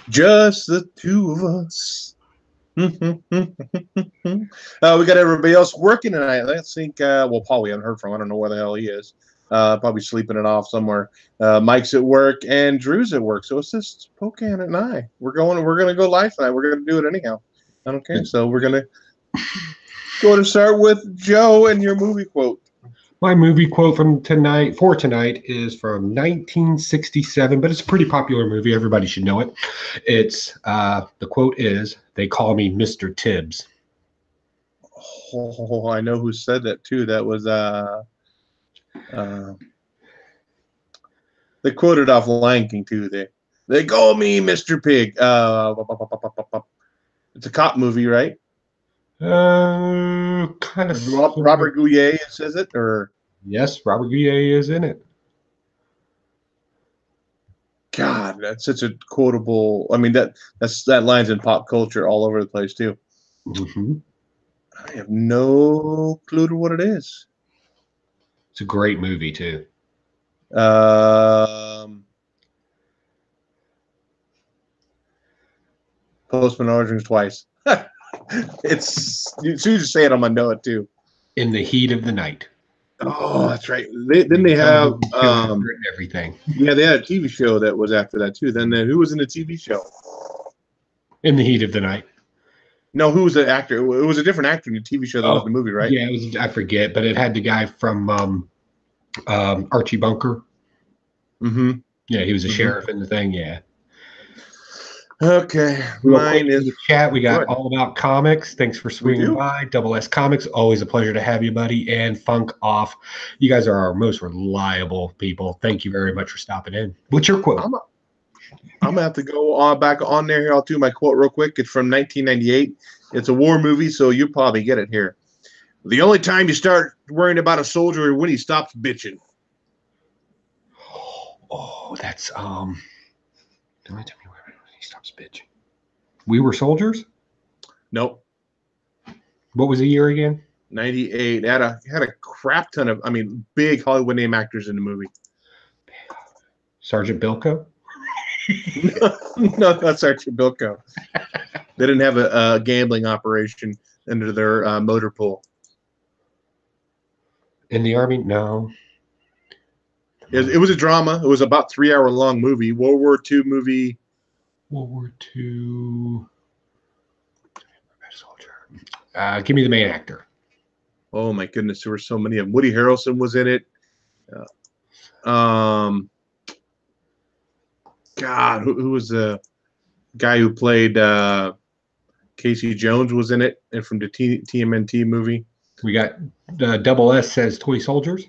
Just the two of us. We got everybody else working tonight. Let's think. Well, Paul, we haven't heard from. I don't know where the hell he is. Probably sleeping it off somewhere. Mike's at work and Drew's at work. So it's just Pocan and I. We're gonna go live tonight. We're gonna do it anyhow. I don't care. So we're gonna go to start with Joe and your movie quote. My movie quote for tonight is from 1967, but it's a pretty popular movie. Everybody should know it. It's the quote is, "They call me Mr. Tibbs." Oh, I know who said that too. That was they quoted off Lion King too. They call me Mr. Pig. It's a cop movie, right? Kind of. Robert Gouye says it, or yes, Robert Gouye is in it. God, that's such a quotable. I mean, that line's in pop culture all over the place too. Mm-hmm. I have no clue to what it is. It's a great movie too. Postman Orange twice. It's you just say it, I'm gonna know it too. In the Heat of the Night. Oh, that's right. Then they have everything. Yeah, they had a TV show that was after that too. Then who was in the TV show? In the Heat of the Night. No, who was the actor? It was a different actor in the TV show than was the movie, right? Yeah, it was. I forget, but it had the guy from Archie Bunker. Mm-hmm. Yeah, he was a sheriff in the thing. Yeah. Okay, mine is in the chat. We got All About Comics. Thanks for swinging by. Double S Comics, always a pleasure to have you, buddy. And Funk Off, you guys are our most reliable people. Thank you very much for stopping in. What's your quote? I'm gonna have to go back on there here. I'll do my quote real quick. It's from 1998. It's a war movie, so you'll probably get it here. The only time you start worrying about a soldier is when he stops bitching. Oh, that's the only time you worry when he stops bitching. We Were Soldiers? Nope. What was the year again? 98. Had a crap ton of, big Hollywood name actors in the movie. Sergeant Bilko? No, not Sergeant Bilko. They didn't have a gambling operation under their motor pool. In the Army? No. It was a drama. It was about 3-hour long movie. World War II movie. World War II. Soldier. Give me the main actor. Oh my goodness, there were so many of them. Woody Harrelson was in it. God, who was the guy who played Casey Jones was in it, and from the TMNT movie. We got Double S says Toy Soldiers.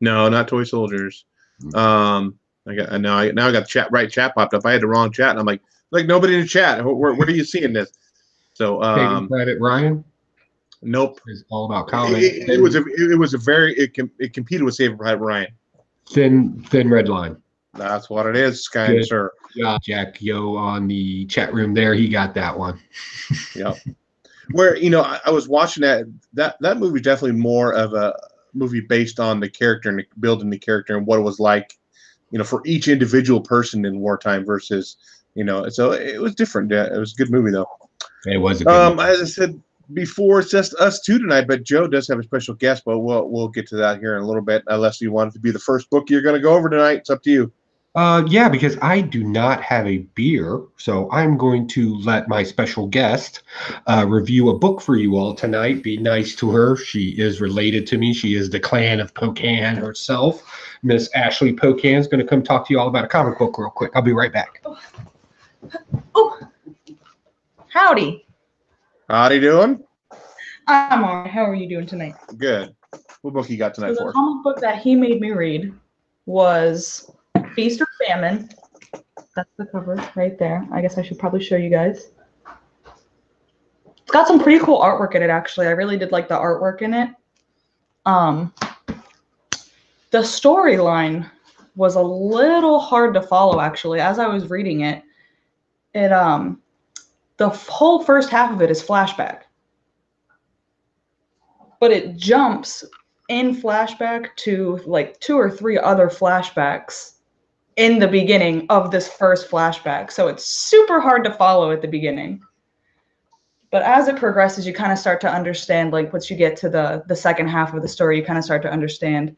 No, not Toy Soldiers. I got I got chat popped up. I had the wrong chat, and I'm like nobody in the chat. Where are you seeing this? So Private Ryan. Nope. It's All About Comics. It competed with Saving Private Ryan. Thin Red Line. That's what it is, kind sir. Yeah, Jack Yo on the chat room there. He got that one. Yep. Where I was watching that movie, definitely more of a movie based on the character and building the character and what it was like, for each individual person in wartime versus, so it was different. Yeah, it was a good movie though. It was a good movie. As I said before, it's just us two tonight, but Joe does have a special guest, but we'll get to that here in a little bit, unless you want it to be the first book you're going to go over tonight. It's up to you. Yeah, because I do not have a beer, so I'm going to let my special guest review a book for you all tonight. Be nice to her. She is related to me. She is the clan of Pocan herself. Miss Ashley Pocan is going to come talk to you all about a comic book real quick. I'll be right back. Oh, howdy. Howdy doing? I'm all right. How are you doing tonight? Good. What book you got tonight for? The comic book that he made me read was Feast or Famine. That's the cover right there. I guess I should probably show you guys. It's got some pretty cool artwork in it, actually. I really did like the artwork in it. The storyline was a little hard to follow, actually. As I was reading it, the whole first half of it is flashback. But it jumps in flashback to like 2 or 3 other flashbacks in the beginning of this first flashback. So it's super hard to follow at the beginning. But as it progresses, you kind of start to understand, like once you get to the second half of the story, you kind of start to understand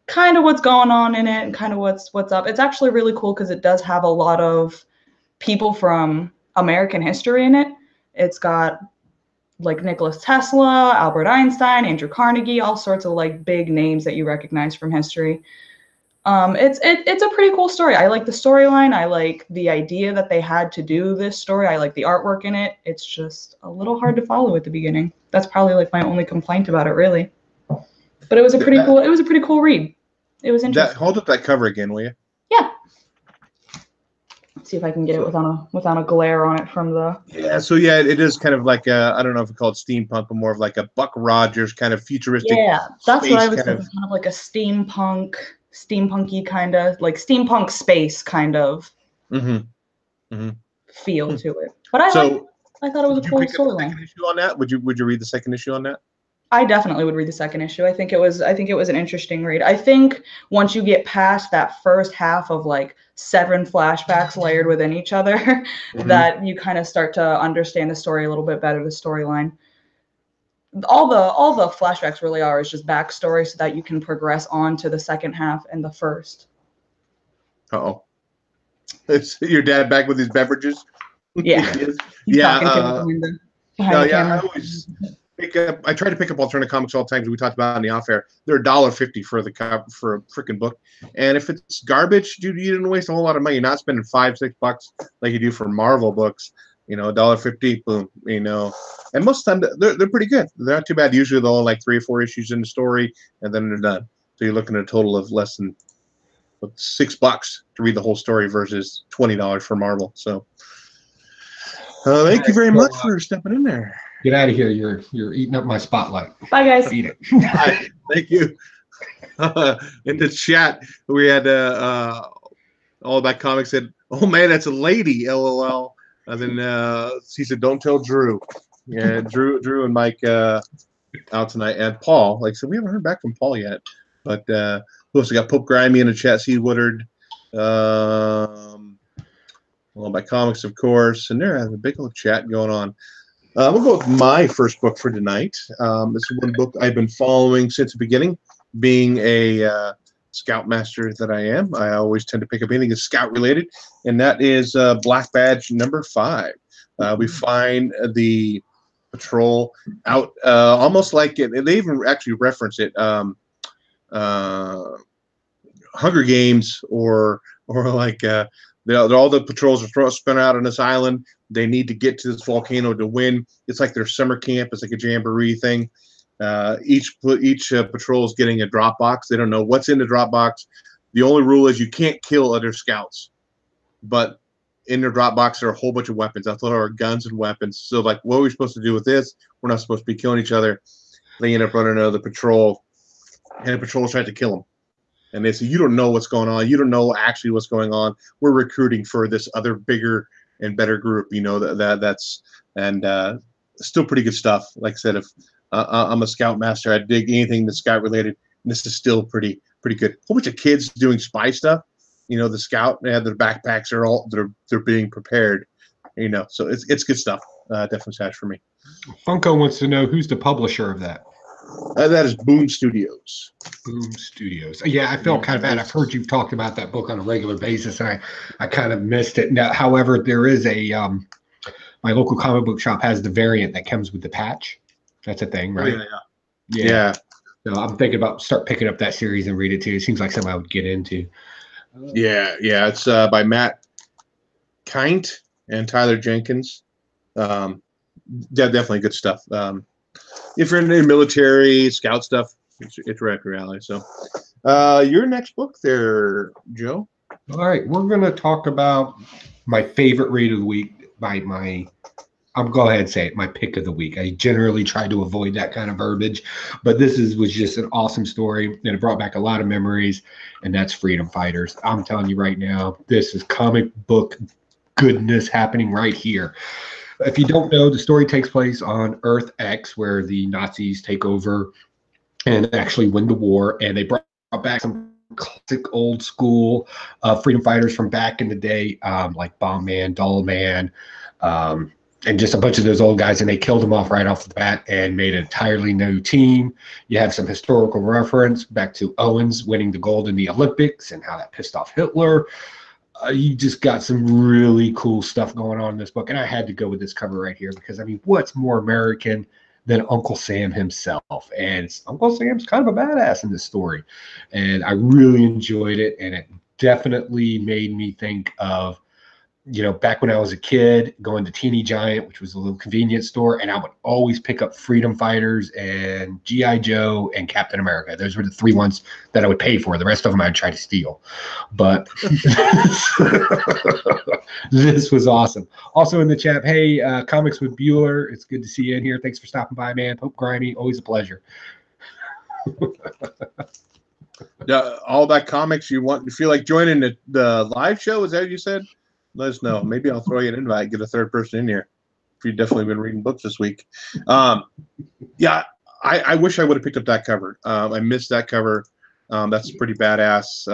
kind of what's going on in it and kind of what's up. It's actually really cool because it does have a lot of people from American history in it. It's got like Nikola Tesla, Albert Einstein, Andrew Carnegie, all sorts of like big names that you recognize from history. It's a pretty cool story. I like the storyline. I like the idea that they had to do this story. I like the artwork in it. It's just a little hard to follow at the beginning. That's probably like my only complaint about it, really. But it was a pretty cool. It was a pretty cool read. It was interesting. Hold up that cover again, will you? Yeah. Let's see if I can get it without a glare on it from the. Yeah. So yeah, it is kind of like I don't know if it's called steampunk, but more of like a Buck Rogers kind of futuristic. Yeah, that's what I was thinking. Kind of like a steampunky kind of like steampunk space kind of feel to it. But I thought it was a cool storyline. Issue on that? Would you read the second issue on that? I definitely would read the second issue. I think it was an interesting read. I think once you get past that first half of like 7 flashbacks layered within each other, that you kind of start to understand the story a little bit better, the storyline. All the flashbacks really are is just backstory so that you can progress on to the second half and the first. Uh-oh. It's your dad back with his beverages? Yeah. Yeah. I try to pick up alternative comics all the time because we talked about it in the off air. They're $1.50 for a freaking book. And if it's garbage, dude, you didn't waste a whole lot of money. You're not spending $5-6 like you do for Marvel books. $1.50, boom, And most of the time, they're pretty good. They're not too bad. Usually, they'll only like 3 or 4 issues in the story, and then they're done. So you're looking at a total of less than $6 to read the whole story versus $20 for Marvel. So thank you very much for stepping in there. Get out of here. You're eating up my spotlight. Bye, guys. Eat it. Bye. Thank you. In the chat, we had All About Comics said, "Oh, man, that's a lady, LOL." And then he said, "Don't tell Drew." Yeah, Drew and Mike out tonight, and Paul. Like I said, we haven't heard back from Paul yet. But who else? We got Pope Grimy in the chat. Seed Woodard. All About Comics, of course. And there has a big old chat going on. We'll go with my first book for tonight. This is one book I've been following since the beginning, being a Scoutmaster that I am. I always tend to pick up anything that's Scout related, and that is Black Badge number 5. We find the patrol out almost like it. They even actually reference it, Hunger Games, or like all the patrols are spent out on this island. They need to get to this volcano to win. It's like their summer camp. It's like a jamboree thing. Each patrol is getting a drop box. They don't know what's in the drop box. The only rule is you can't kill other scouts. But in their drop box, there are a whole bunch of weapons. I thought there were guns and weapons. So, like, what are we supposed to do with this? We're not supposed to be killing each other. They end up running another patrol, and the patrol's trying to kill them. And they say, "You don't know what's going on. You don't know actually what's going on. We're recruiting for this other bigger and better group." That's still pretty good stuff. Like I said, if I'm a Scoutmaster, I dig anything that's Scout related. And this is still pretty good. A whole bunch of kids doing spy stuff. The Scout, they have their backpacks are all they're being prepared. So it's good stuff. Definitely Sash for me. Funko wants to know who's the publisher of that. That is Boom Studios. Boom Studios. Yeah, I felt kind of bad. I've heard you've talked about that book on a regular basis, and I kind of missed it. Now, however, there is my local comic book shop has the variant that comes with the patch. That's a thing, right? Oh, yeah. So I'm thinking about start picking up that series and read it too. It seems like something I would get into. Yeah. It's by Matt Kind and Tyler Jenkins. Definitely good stuff. If you're in the military, Scout stuff, it's right up your alley. So, your next book there, Joe. All right, we're going to talk about my favorite read of the week. I'll go ahead and say it, my pick of the week. I generally try to avoid that kind of verbiage, but this was just an awesome story, and it brought back a lot of memories, and that's Freedom Fighters. I'm telling you right now, this is comic book goodness happening right here. If you don't know, the story takes place on Earth X, where the Nazis take over and actually win the war, and they brought back some classic old school freedom fighters from back in the day, like Bomb Man, Doll Man, and just a bunch of those old guys, and they killed them off right off the bat and made an entirely new team. You have some historical reference back to Owens winning the gold in the Olympics and how that pissed off Hitler. You just got some really cool stuff going on in this book, and I had to go with this cover right here because, I mean, what's more American than Uncle Sam himself? And Uncle Sam's kind of a badass in this story, and I really enjoyed it, and it definitely made me think of, you know, back when I was a kid, going to Teeny Giant, which was a little convenience store, and I would always pick up Freedom Fighters and G.I. Joe and Captain America. Those were the three ones that I would pay for. The rest of them I'd try to steal. But this was awesome. Also in the chat, hey, Comics with Bueller, it's good to see you in here. Thanks for stopping by, man. Pope Grimy, always a pleasure. All that comics you want, you feel like joining the live show? Is that what you said? Let us know. Maybe I'll throw you an invite, get a third person in here. If you've definitely been reading books this week. Yeah, I wish I would have picked up that cover. I missed that cover. That's pretty badass.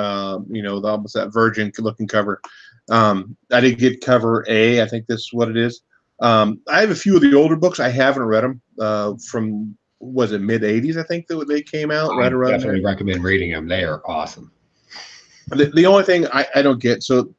You know, almost that virgin looking cover. I did get cover A. I think this is what it is. I have a few of the older books. I haven't read them from, was it mid 80s? I think that they came out right around there. Definitely recommend reading them. They are awesome. The only thing I don't get, so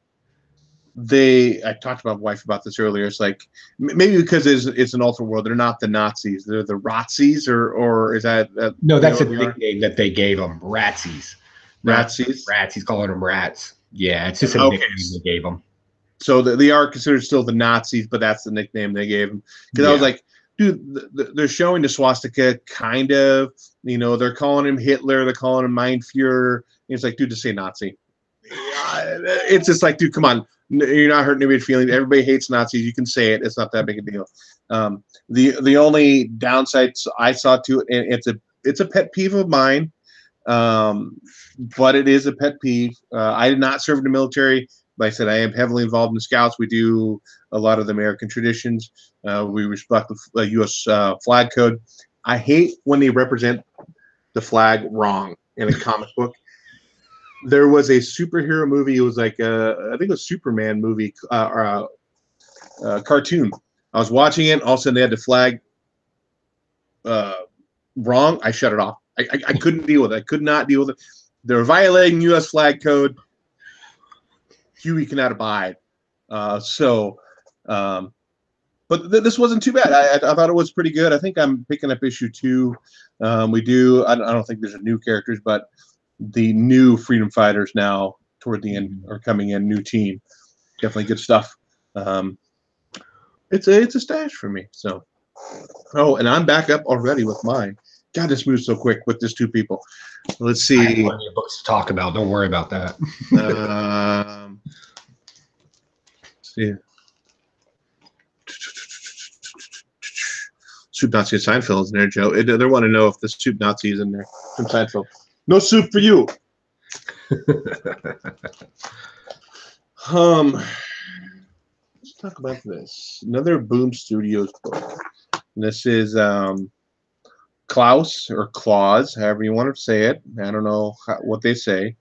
I talked to my wife about this earlier. It's like maybe because it's an alternate world, they're not the Nazis, they're the Ratsies, or is that no? That's a nickname that they gave them, Ratsies. Ratsies, calling them rats. Yeah, it's just a nickname they gave them. So they are considered still the Nazis, but that's the nickname they gave them. Because I was like, dude, they're showing the swastika, kind of. You know, they're calling him Hitler, they're calling him Mein Führer. It's like, dude, just say Nazi. It's just like, dude, come on. You're not hurting anybody's feelings. Everybody hates Nazis. You can say it. It's not that big a deal. The only downsides I saw to it, and it's a pet peeve of mine, but it is a pet peeve. I did not serve in the military, but I said I am heavily involved in the Scouts. We do a lot of the American traditions. We respect the U.S. Flag code. I hate when they represent the flag wrong in a comic book. There was a superhero movie. It was like I think it was a Superman movie or a cartoon. I was watching it. All of a sudden, they had the flag wrong. I shut it off. I couldn't deal with it. I could not deal with it. They were violating U.S. flag code. Huey cannot abide. But this wasn't too bad. I thought it was pretty good. I think I'm picking up issue 2. We do. I don't think there's new characters, but the new Freedom Fighters now toward the end are coming in, new team. Definitely good stuff. It's a stash for me. So, and I'm back up already with mine. God, this moves so quick with just 2 people. Let's see. I have plenty of books to talk about. Don't worry about that. Let's see. Soup Nazi and Seinfeld is in there, Joe. They want to know if the Soup Nazi is in there from Seinfeld. No soup for you. Let's talk about this. Another Boom Studios book. And this is Klaus or Claus, however you want to say it. I don't know what they say.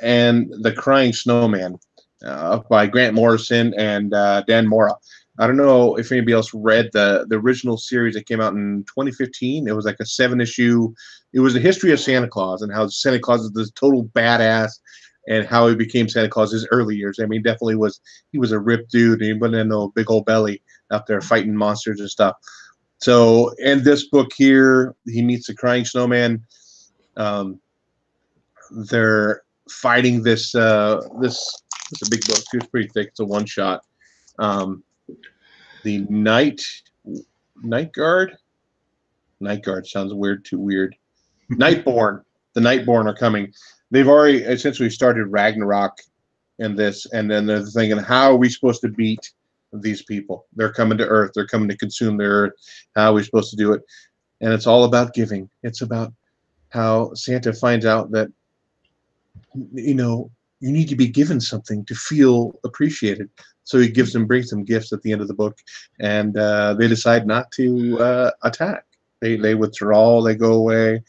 And The Crying Snowman by Grant Morrison and Dan Mora. I don't know if anybody else read the original series that came out in 2015. It was like a 7-issue. It was the history of Santa Claus and how Santa Claus is this total badass and how he became Santa Claus his early years. I mean, definitely he was a ripped dude. And he wasn't in no big old belly out there fighting monsters and stuff. So in this book here, he meets the Crying Snowman. They're fighting this. It's a big book too. It's pretty thick. It's a one-shot. The Night Guard sounds weird. Too weird. Nightborn. The Nightborn are coming. They've already essentially started Ragnarok in this, and then they're thinking, how are we supposed to beat these people? They're coming to Earth. They're coming to consume the Earth. How are we supposed to do it? And it's all about giving. It's about how Santa finds out that, you know, you need to be given something to feel appreciated. So he brings them gifts at the end of the book, and they decide not to attack. They withdraw. They go away.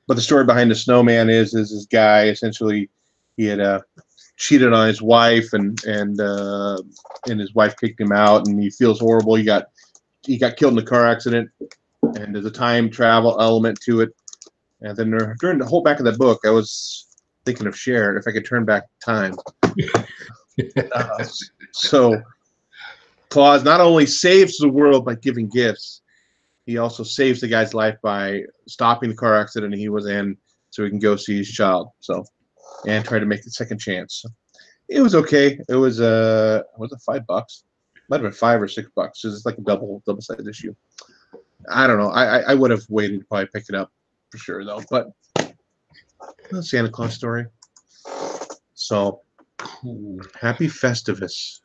But the story behind the snowman is this guy essentially he had cheated on his wife and his wife kicked him out and he feels horrible. He got killed in a car accident and there's a time travel element to it. And then during the whole back of that book, I was thinking of Cher if I could turn back time. So Claus not only saves the world by giving gifts, he also saves the guy's life by stopping the car accident he was in so he can go see his child. So, and try to make the second chance. It was okay. It was $5? Might have been $5 or $6. It's like a double-sized issue. I don't know. I would have waited to probably pick it up for sure though. But Santa Claus story. So happy Festivus.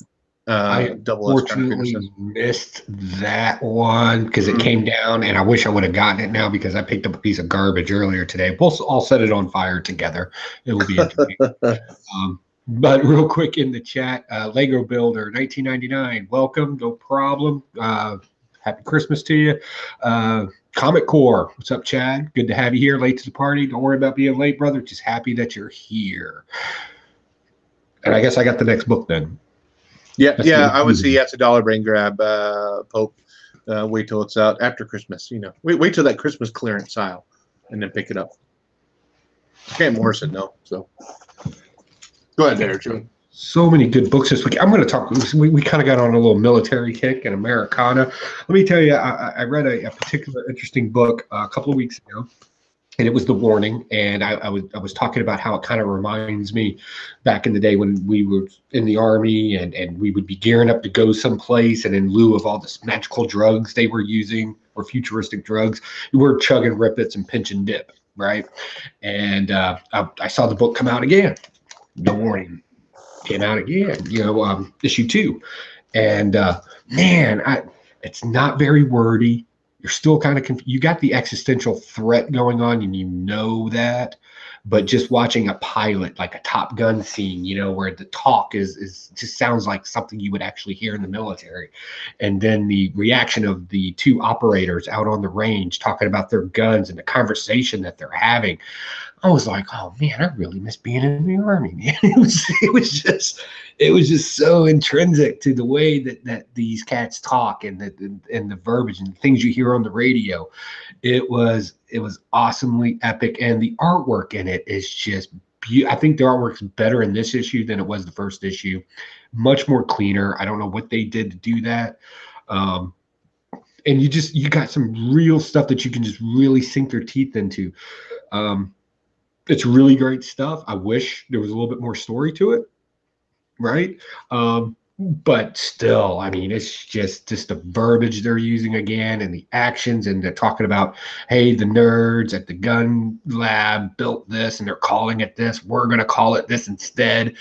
I unfortunately missed that one because it came down, and I wish I would have gotten it now because I picked up a piece of garbage earlier today. We'll all set it on fire together. It will be interesting. But real quick in the chat, Lego Builder 1999, welcome, no problem. Happy Christmas to you. Comic Core, what's up, Chad? Good to have you here. Late to the party. Don't worry about being late, brother. Just happy that you're here. And I guess I got the next book then. Yeah, I would say it's a $1 brain grab, Pope. Wait till it's out after Christmas. Wait till that Christmas clearance aisle, and then pick it up. Can't Morrison, no. So go ahead, there, Joe. So many good books this week. I'm going to talk. We kind of got on a little military kick and Americana. Let me tell you, I read a particular interesting book a couple of weeks ago. And it was The Warning, and I was talking about how it kind of reminds me back in the day when we were in the Army and we would be gearing up to go someplace, and in lieu of all this magical drugs they were using or futuristic drugs, we were chugging Rippets and pinch and dip, right? And I saw the book come out again. The Warning came out again, issue 2, and man, it's not very wordy. You're still kind of you got the existential threat going on, and you know that, but just watching a pilot, like a Top Gun scene, where the talk is just sounds like something you would actually hear in the military, and then the reaction of the two operators out on the range talking about their guns and the conversation that they're having. I was like, oh man, I really miss being in the Army, man. It was just so intrinsic to the way that these cats talk and the verbiage and the things you hear on the radio. It was awesomely epic, and the artwork in it is just I think the artwork's better in this issue than it was the first issue. Much more cleaner. I don't know what they did to do that. And you got some real stuff that you can just really sink your teeth into. It's really great stuff. I wish there was a little bit more story to it, right? But still, I mean, it's just the verbiage they're using again, and the actions, and they're talking about, hey, the nerds at the gun lab built this, and they're calling it this. We're going to call it this instead.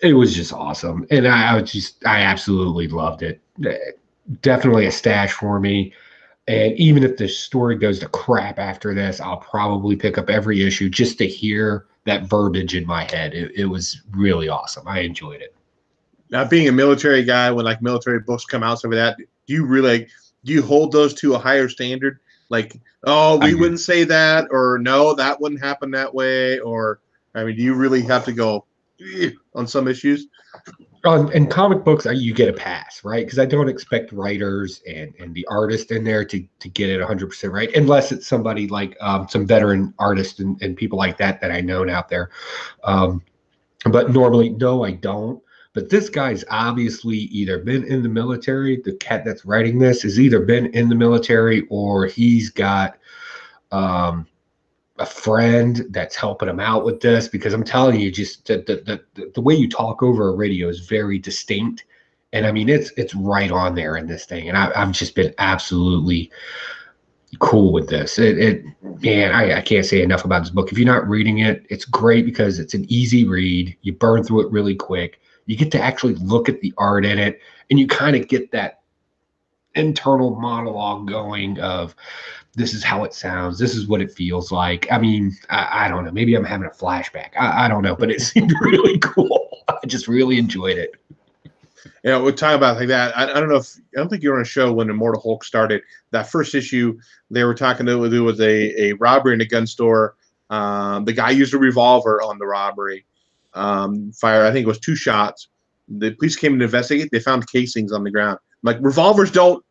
It was just awesome, and I absolutely loved it. Definitely a stash for me. And even if the story goes to crap after this, I'll probably pick up every issue just to hear that verbiage in my head. It was really awesome. I enjoyed it. Now, being a military guy, when like military books come out, some of that, do you hold those to a higher standard? Like, oh, we wouldn't say that, or no, that wouldn't happen that way, or do you really have to go on some issues? In comic books, you get a pass, right? Because I don't expect writers and the artist in there to get it 100% right, unless it's somebody like some veteran artists and people like that I know out there. But normally, no, I don't. But this guy's obviously either been in the military. The cat that's writing this has either been in the military, or he's got a friend that's helping him out with this, because I'm telling you, just the way you talk over a radio is very distinct. And I mean, it's right on there in this thing. And I've just been absolutely cool with this. Man, I can't say enough about this book. If you're not reading it, it's great because it's an easy read. You burn through it really quick. You get to actually look at the art in it, and you kind of get that internal monologue going of, this is how it sounds. This is what it feels like. I mean, I don't know. Maybe I'm having a flashback. I don't know, but it seemed really cool. I just really enjoyed it. You know, we're talking about like that. I don't know if I don't think you were on a show when Immortal Hulk started. That first issue, they were talking to do was a robbery in a gun store. The guy used a revolver on the robbery. Fired, I think it was 2 shots. The police came to investigate. They found casings on the ground. Like revolvers don't.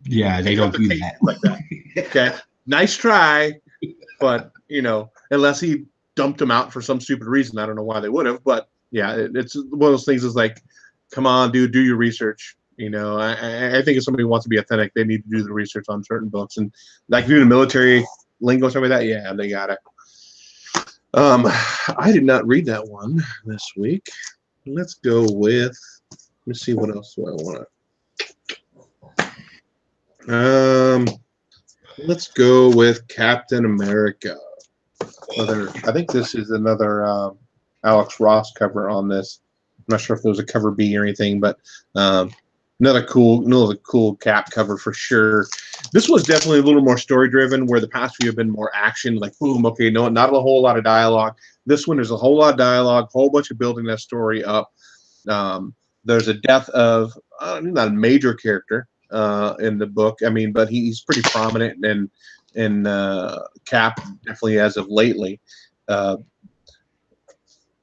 Yeah, they don't do that like that. Okay, nice try, but you know, unless he dumped them out for some stupid reason, I don't know why they would have. But yeah, it's one of those things. Is like, come on, dude, do your research. You know, I think if somebody wants to be authentic, they need to do the research on certain books and like doing the military lingo stuff like that. Yeah, they got it. I did not read that one this week. Let's go with. Let me see what else do I want. Let's go with Captain America. I think this is another Alex Ross cover on this. I'm not sure if there was a cover B or anything, but another cool Cap cover for sure. This was definitely a little more story driven, where the past few have been more action, like boom, okay, no, not a whole lot of dialogue. This one is a whole lot of dialogue, whole bunch of building that story up. There's a death of not a major character in the book. I mean, but he's pretty prominent in Cap, definitely as of lately.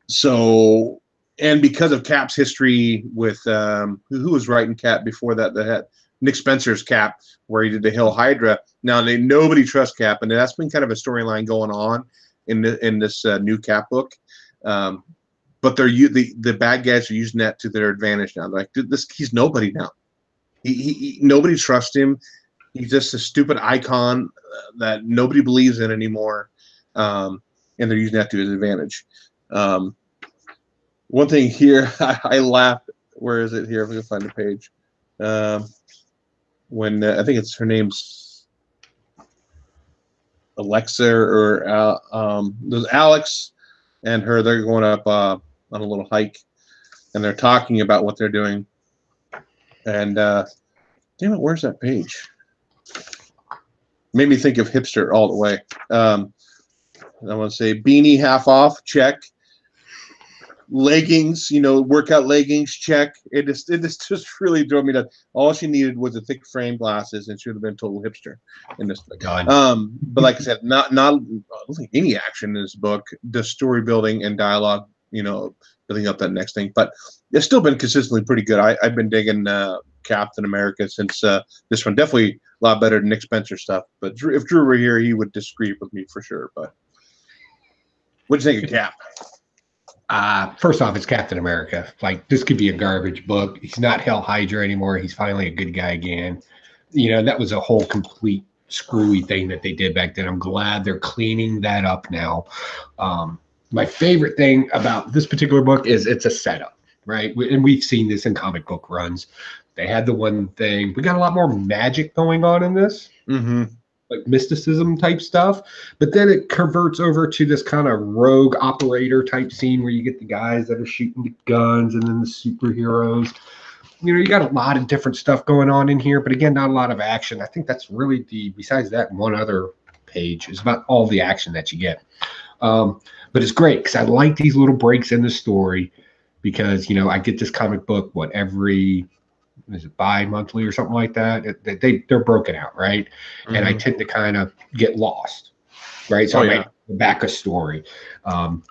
So, and because of Cap's history with who was writing Cap before that, that had Nick Spencer's Cap, where he did the Hill Hydra. Now nobody trusts Cap, and that's been kind of a storyline going on in this new Cap book. But the bad guys are using that to their advantage now. They're like, dude, he's nobody now. He nobody trusts him. He's just a stupid icon that nobody believes in anymore, and they're using that to his advantage. One thing here, I laughed. Where is it here? If we can find the page. When I think it's her name's Alexa or there's Alex and her. They're going up on a little hike, and they're talking about what they're doing. And damn it, where's that page? Made me think of hipster all the way. I want to say beanie half off, check. Leggings, workout leggings, check. It just really drove me to. All she needed was a thick frame glasses, and she would have been a total hipster in this book. But like I said, not I don't think any action in this book. The story building and dialogue, building up that next thing. But it's still been consistently pretty good. I've been digging Captain America since this one. Definitely a lot better than Nick Spencer stuff. But if Drew were here, he would disagree with me for sure. But what do you think of Cap? First off, it's Captain America. Like, this could be a garbage book. He's not Hell Hydra anymore. He's finally a good guy again. That was a whole complete screwy thing that they did back then. I'm glad they're cleaning that up now. My favorite thing about this particular book is it's a setup, right? And we've seen this in comic book runs. They had the one thing. We got a lot more magic going on in this. Mm-hmm. Like mysticism type stuff, but then it converts over to this kind of rogue operator type scene where you get the guys that are shooting the guns and then the superheroes. You got a lot of different stuff going on in here, but again, not a lot of action. I think that's really besides that one other page is about all the action that you get. But it's great because I like these little breaks in the story because, I get this comic book, every is it bi-monthly or something like that? They're broken out, right? Mm-hmm. And I tend to kind of get lost, right? So I might back a story. And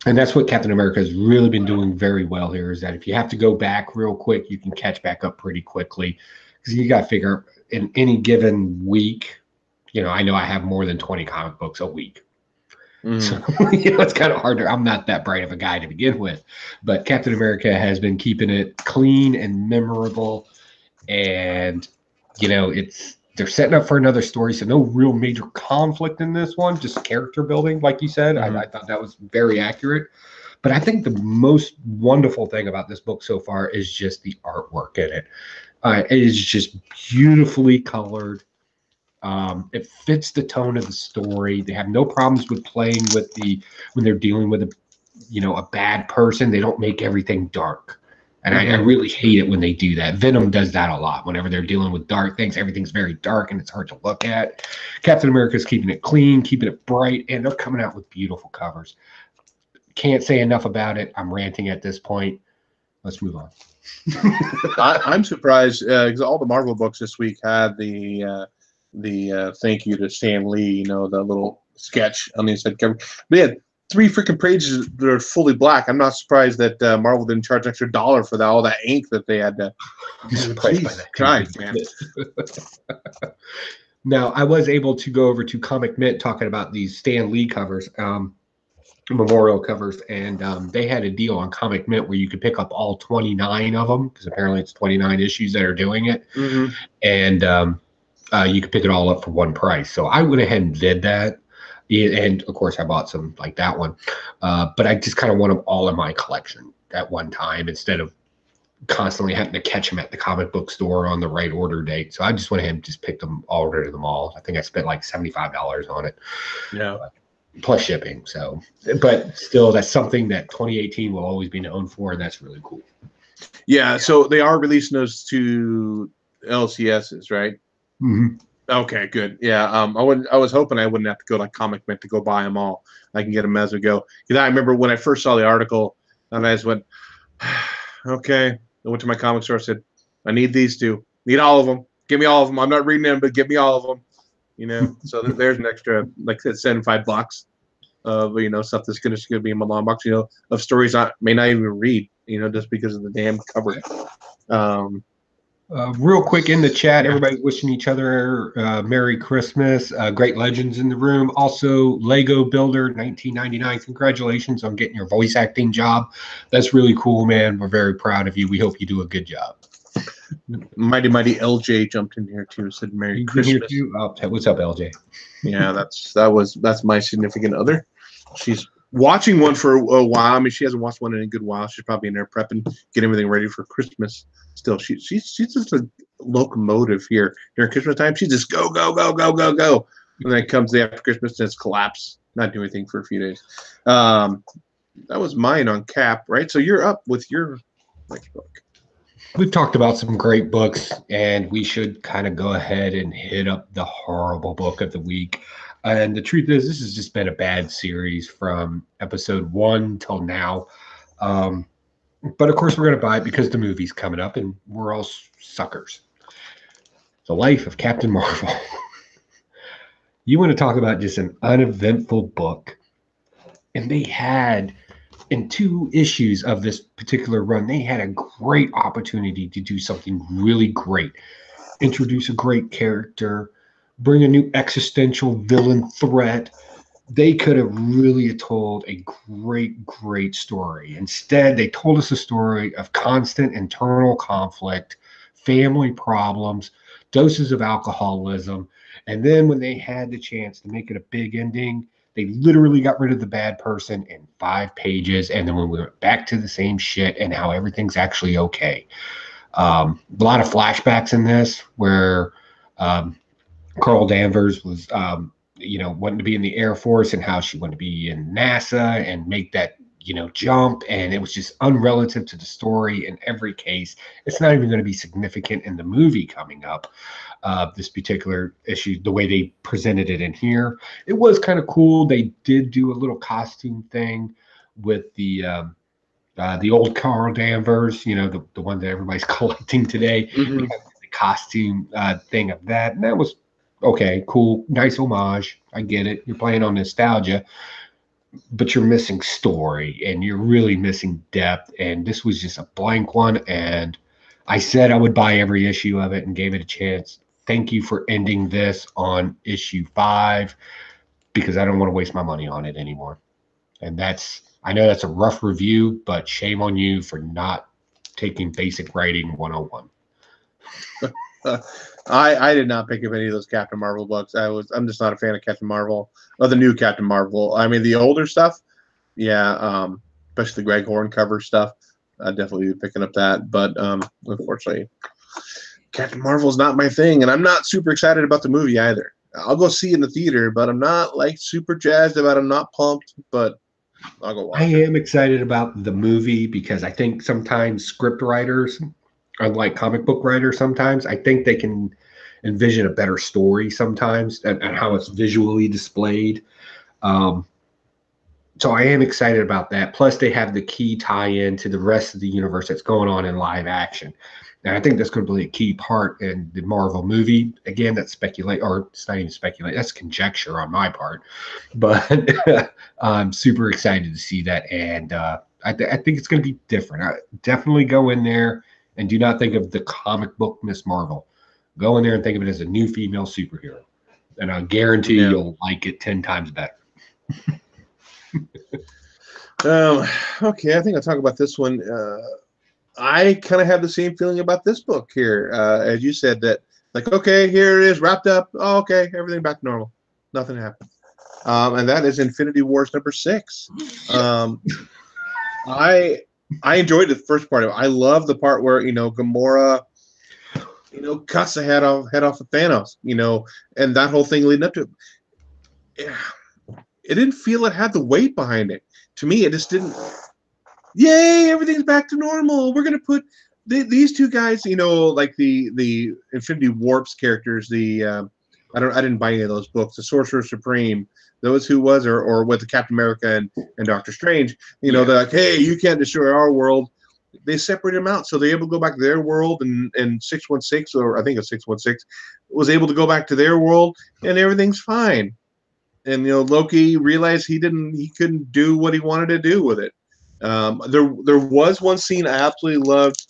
that's what Captain America has really been doing very well here, is that if you have to go back real quick, you can catch back up pretty quickly. Because you got to figure in any given week, I know I have more than 20 comic books a week. So, it's kind of harder. I'm not that bright of a guy to begin with, but Captain America has been keeping it clean and memorable. And, they're setting up for another story. So no real major conflict in this one, just character building. Like you said, I thought that was very accurate. But I think the most wonderful thing about this book so far is just the artwork in it. It is just beautifully colored. It fits the tone of the story. They have no problems with playing with when they're dealing with a bad person. They don't make everything dark. And I really hate it when they do that. Venom does that a lot. Whenever they're dealing with dark things, everything's very dark and it's hard to look at. Captain America's keeping it clean, keeping it bright, and they're coming out with beautiful covers. Can't say enough about it. I'm ranting at this point. let's move on. I'm surprised because all the Marvel books this week had the thank you to Stan Lee, you know, the little sketch on the inside cover. They had 3 freaking pages that are fully black. I'm not surprised that Marvel didn't charge an extra $1 for that, all that ink that they had to. Jeez, Christ, man. Now, I was able to go over to Comic Mint talking about these Stan Lee covers, memorial covers, and they had a deal on Comic Mint where you could pick up all 29 of them, because apparently it's 29 issues that are doing it. Mm-hmm. And you could pick it all up for one price. So I went ahead and did that. And of course, I bought some like that one. But I just kind of want them all in my collection at one time instead of constantly having to catch them at the comic book store on the right order date. So I just went ahead and just picked them, ordered them all. I think I spent like $75 on it. Yeah. Plus shipping. So, but still, that's something that 2018 will always be known for, and that's really cool. Yeah. So they are releasing those to LCSs, right? Mm-hmm. Okay, good. Yeah. I was hoping I wouldn't have to go to Comic Mint to go buy them all. I can get them as we go. Because I remember when I first saw the article, and I just went, okay. I went to my comic store. Said, I need these 2. Need all of them. Give me all of them. I'm not reading them, but give me all of them. You know. So there's an extra, like I said, $75 of stuff that's going to be in my long box. Of stories I may not even read. Just because of the damn cover. Real quick in the chat, everybody's wishing each other Merry Christmas. Great legends in the room. Also, Lego Builder 1999. Congratulations on getting your voice acting job. That's really cool, man. We're very proud of you. We hope you do a good job. Mighty LJ jumped in here too. Said Merry Christmas. Oh, what's up, LJ? Yeah, that's my significant other. She's watching one for a while. I mean, she hasn't watched one in a good while. She's probably in there prepping, getting everything ready for Christmas. Still, she's just a locomotive here during Christmas time. She just go, and then it comes the after Christmas and it's collapse. Not do anything for a few days. That was mine on Cap, right? So you're up with your next book. We've talked about some great books, and we should kind of go ahead and hit up the horrible book of the week. And the truth is, this has just been a bad series from episode 1 till now. But of course, we're going to buy it because the movie's coming up, and we're all suckers. The Life of Captain Marvel. You want to talk about just an uneventful book. And they had, in 2 issues of this particular run, they had a great opportunity to do something really great. Introduce a great character, bring a new existential villain threat. They could have really told a great story. Instead, they told us a story of constant internal conflict, family problems, doses of alcoholism. And then when they had the chance to make it a big ending, they literally got rid of the bad person in 5 pages. And then we went back to the same shit and how everything's actually okay. A lot of flashbacks in this where Carl Danvers was wanting to be in the Air Force and how she wanted to be in NASA and make that, jump. And it was just unrelative to the story in every case. It's not even going to be significant in the movie coming up. This particular issue, the way they presented it in here, it was kind of cool. They did do a little costume thing with the old Carl Danvers, the one that everybody's collecting today. Mm-hmm. The costume thing of that. And that was okay, cool, nice homage. I get it. You're playing on nostalgia, but you're missing story and you're really missing depth. And this was just a blank one. And I said I would buy every issue of it and gave it a chance. Thank you for ending this on issue 5 because I don't want to waste my money on it anymore. And I know that's a rough review, but shame on you for not taking basic writing 101. I did not pick up any of those Captain Marvel books. I'm just not a fan of Captain Marvel or the new Captain Marvel. I mean, the older stuff, yeah, especially the Greg Horn cover stuff. I definitely be picking up that, but unfortunately, Captain Marvel is not my thing, and I'm not super excited about the movie either. I'll go see it in the theater, but I'm not like super jazzed about it. I'm not pumped, but I'll go watch it. I am excited about the movie because I think sometimes script writers, unlike comic book writers, sometimes I think they can envision a better story sometimes and how it's visually displayed. So I am excited about that. Plus, they have the key tie-in to the rest of the universe that's going on in live action. And I think that's going to be a key part in the Marvel movie. Again, that's speculate, or it's not even speculate. That's conjecture on my part. But I'm super excited to see that, and I think it's going to be different. Definitely go in there and do not think of the comic book Miss Marvel. Go in there and think of it as a new female superhero, and I guarantee you'll like it 10 times better. Okay, I think I'll talk about this one. I kind of have the same feeling about this book here, as you said, that like, okay, here it is, wrapped up. Oh, okay, everything back to normal. Nothing happened. And that is Infinity Wars #6. I enjoyed the first part of it. I love the part where, Gamora, cuts the head off of Thanos, and that whole thing leading up to it. It didn't feel it had the weight behind it. To me, it just didn't. Yay! Everything's back to normal. We're gonna put these two guys, like the Infinity Warps characters. I didn't buy any of those books. The Sorcerer Supreme, those who was or with the Captain America and Doctor Strange. They're like, hey, you can't destroy our world. They separate them out, so they're able to go back to their world, and 616, or I think it's 616, was able to go back to their world, and everything's fine. And Loki realized he couldn't do what he wanted to do with it. There was one scene I absolutely loved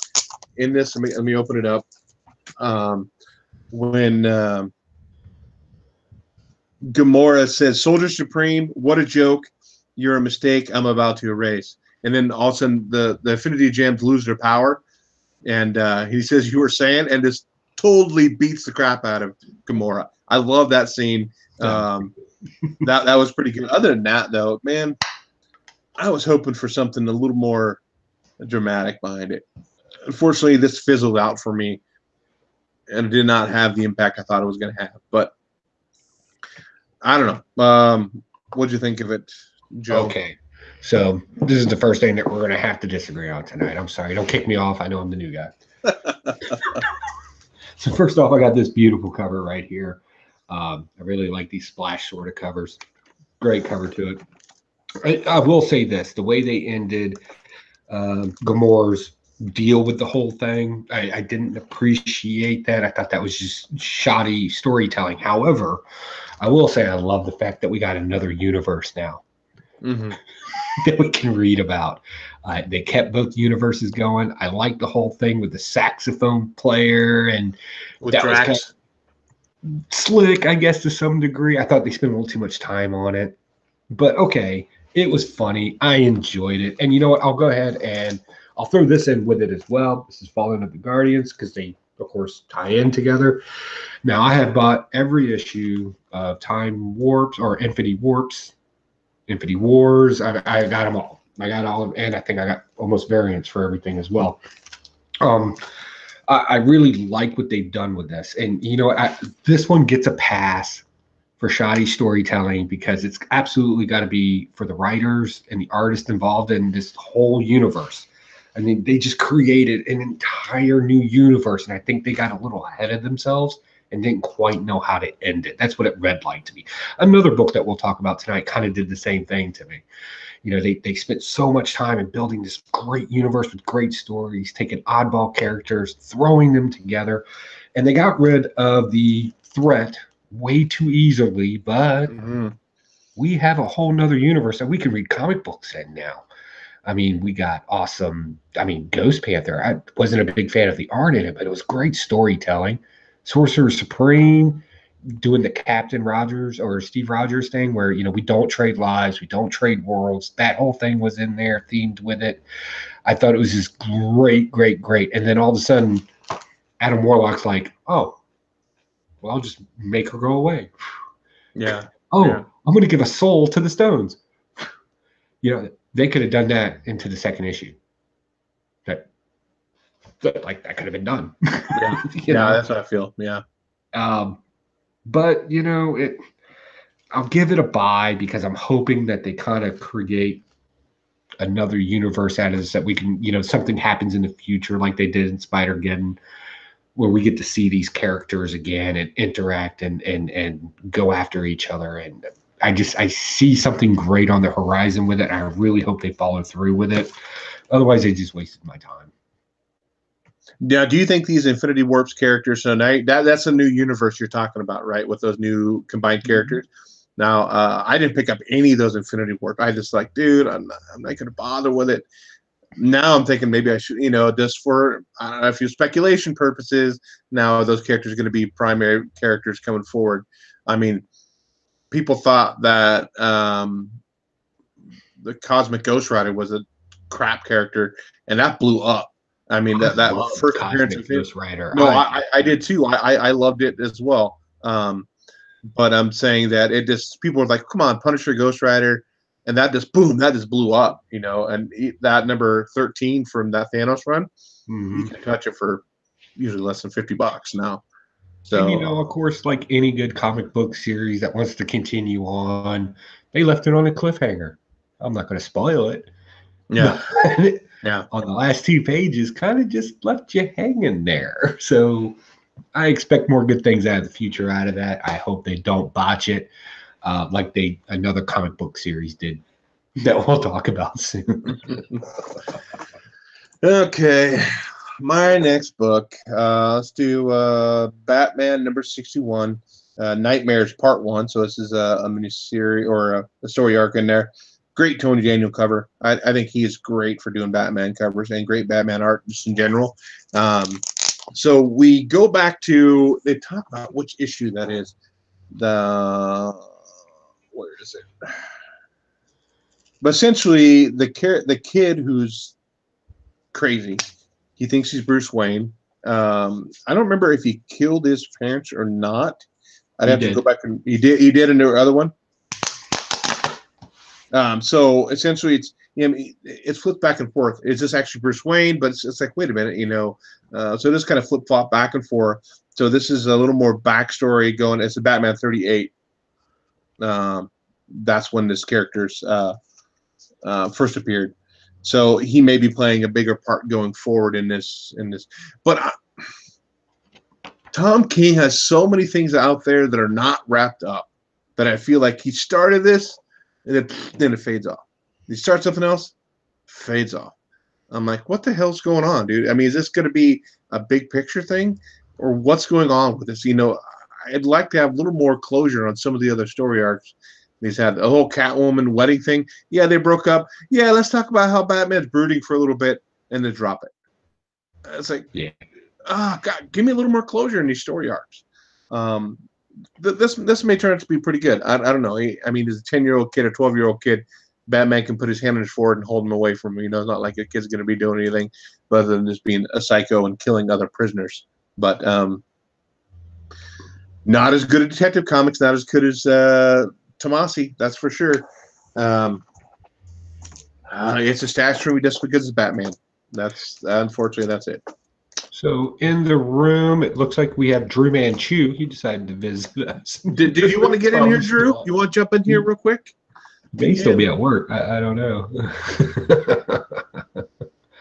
in this. Let me open it up. When Gamora says, "Soldier Supreme, what a joke! You're a mistake. I'm about to erase." And then all of a sudden, the Infinity Gems lose their power, and he says, "You were saying," and just totally beats the crap out of Gamora. I love that scene. That was pretty good. Other than that, though, man, I was hoping for something a little more dramatic behind it. Unfortunately, this fizzled out for me, and did not have the impact I thought it was going to have. But I don't know. What'd you think of it, Joe? Okay, so this is the first thing that we're going to have to disagree on tonight. I'm sorry. Don't kick me off. I know I'm the new guy. So first off, I got this beautiful cover right here. I really like these splash sort of covers. Great cover to it. I will say this: the way they ended Gamora's deal with the whole thing, I didn't appreciate that. I thought that was just shoddy storytelling. However, I will say I love the fact that we got another universe now that we can read about. They kept both universes going. I like the whole thing with the saxophone player and with that Drax. was kind of slick, I guess, to some degree. I thought they spent a little too much time on it, but okay, it was funny. I enjoyed it, and you know what? I'll go ahead and I'll throw this in with it as well. This is Fallen of the Guardians because they, of course, tie in together. Now, I have bought every issue of Time Warps or Infinity Warps, Infinity Wars. I got them all. I got all of them, and I think I got almost variants for everything as well. I really like what they've done with this. And, this one gets a pass for shoddy storytelling because it's absolutely got to be for the writers and the artists involved in this whole universe. I mean, they just created an entire new universe, and I think they got a little ahead of themselves and didn't quite know how to end it. That's what it read like to me. Another book that we'll talk about tonight kind of did the same thing to me. They spent so much time in building this great universe with great stories, taking oddball characters, throwing them together, and they got rid of the threat way too easily. But we have a whole nother universe that we can read comic books in now. I mean, we got awesome. I mean, Ghost Panther. I wasn't a big fan of the art in it, but it was great storytelling. Sorcerer Supreme, doing the Captain Rogers or Steve Rogers thing where, we don't trade lives, we don't trade worlds. That whole thing was in there, themed with it. I thought it was just great. And then all of a sudden, Adam Warlock's like, oh, well, I'll just make her go away. Yeah. Oh, yeah. I'm going to give a soul to the stones. They could have done that into the second issue. That could have been done. Yeah, that's what I feel. Yeah. But I'll give it a buy because I'm hoping that they kind of create another universe out of this that we can, something happens in the future like they did in Spider-Geddon, where we get to see these characters again and interact and go after each other. And I see something great on the horizon with it. I really hope they follow through with it. Otherwise, they just wasted my time. Now, do you think these Infinity Warps characters? So now that's a new universe you're talking about, right? With those new combined characters. Now, I didn't pick up any of those Infinity Warp. I just like, dude, I'm not going to bother with it. Now I'm thinking maybe I should, just for, I don't know, a few speculation purposes. Now those characters are going to be primary characters coming forward. I mean, people thought that the Cosmic Ghost Rider was a crap character, and that blew up. I mean, that first appearance of Ghost Rider. No, I did too. I loved it as well. But I'm saying that it just, people were like, come on, Punisher, Ghost Rider, and that just blew up, and that number 13 from that Thanos run, you can touch it for usually less than $50 now. So, and of course, like any good comic book series that wants to continue on, they left it on a cliffhanger. I'm not going to spoil it. Yeah. Yeah. On the last 2 pages, kind of just left you hanging there. So I expect more good things out of the future out of that. I hope they don't botch it like another comic book series did that we'll talk about soon. Okay. My next book, let's do Batman number 61, Nightmares Part 1. So this is a miniseries or a story arc in there. Great Tony Daniel cover. I think he is great for doing Batman covers and great Batman art just in general. So we go back to, they talk about which issue that is. Where is it? But essentially, the kid who's crazy, he thinks he's Bruce Wayne. I don't remember if he killed his parents or not. I'd have to go back and he did in the other one. So essentially, it's flipped back and forth. Is this actually Bruce Wayne? But it's like, wait a minute, So this kind of flip flop back and forth. So this is a little more backstory going. It's the Batman 38. That's when this character's first appeared. So he may be playing a bigger part going forward in this. But Tom King has so many things out there that are not wrapped up that I feel like he started this. And then it fades off. You start something else, fades off. I'm like, what the hell's going on, dude? I mean, is this going to be a big picture thing, or what's going on with this? I'd like to have a little more closure on some of the other story arcs. He's had the whole Catwoman wedding thing. Yeah, they broke up. Yeah, let's talk about how Batman's brooding for a little bit and then drop it. It's like, God, give me a little more closure in these story arcs. This may turn out to be pretty good. I don't know. I mean, as a 10-year-old kid, a 12-year-old kid, Batman can put his hand on his forehead and hold him away from him. It's not like a kid's going to be doing anything other than just being a psycho and killing other prisoners. But not as good at Detective Comics, not as good as Tomasi, that's for sure. It's a stash for me just because it's Batman. That's unfortunately that's it. So in the room, it looks like we have DruManchu. He decided to visit us. Did you want to get in here, Drew? You want to jump in here real quick? May still be at work. I don't know.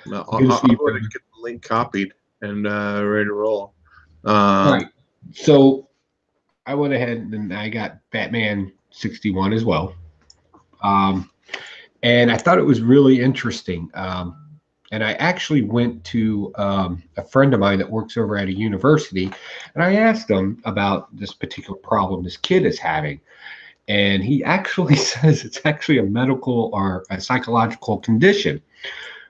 No, I'm going to get the link copied and ready to roll. All right. So I went ahead and I got Batman 61 as well. And I thought it was really interesting. And I actually went to a friend of mine that works over at a university, and I asked him about this particular problem this kid is having. And he actually says it's actually a medical or a psychological condition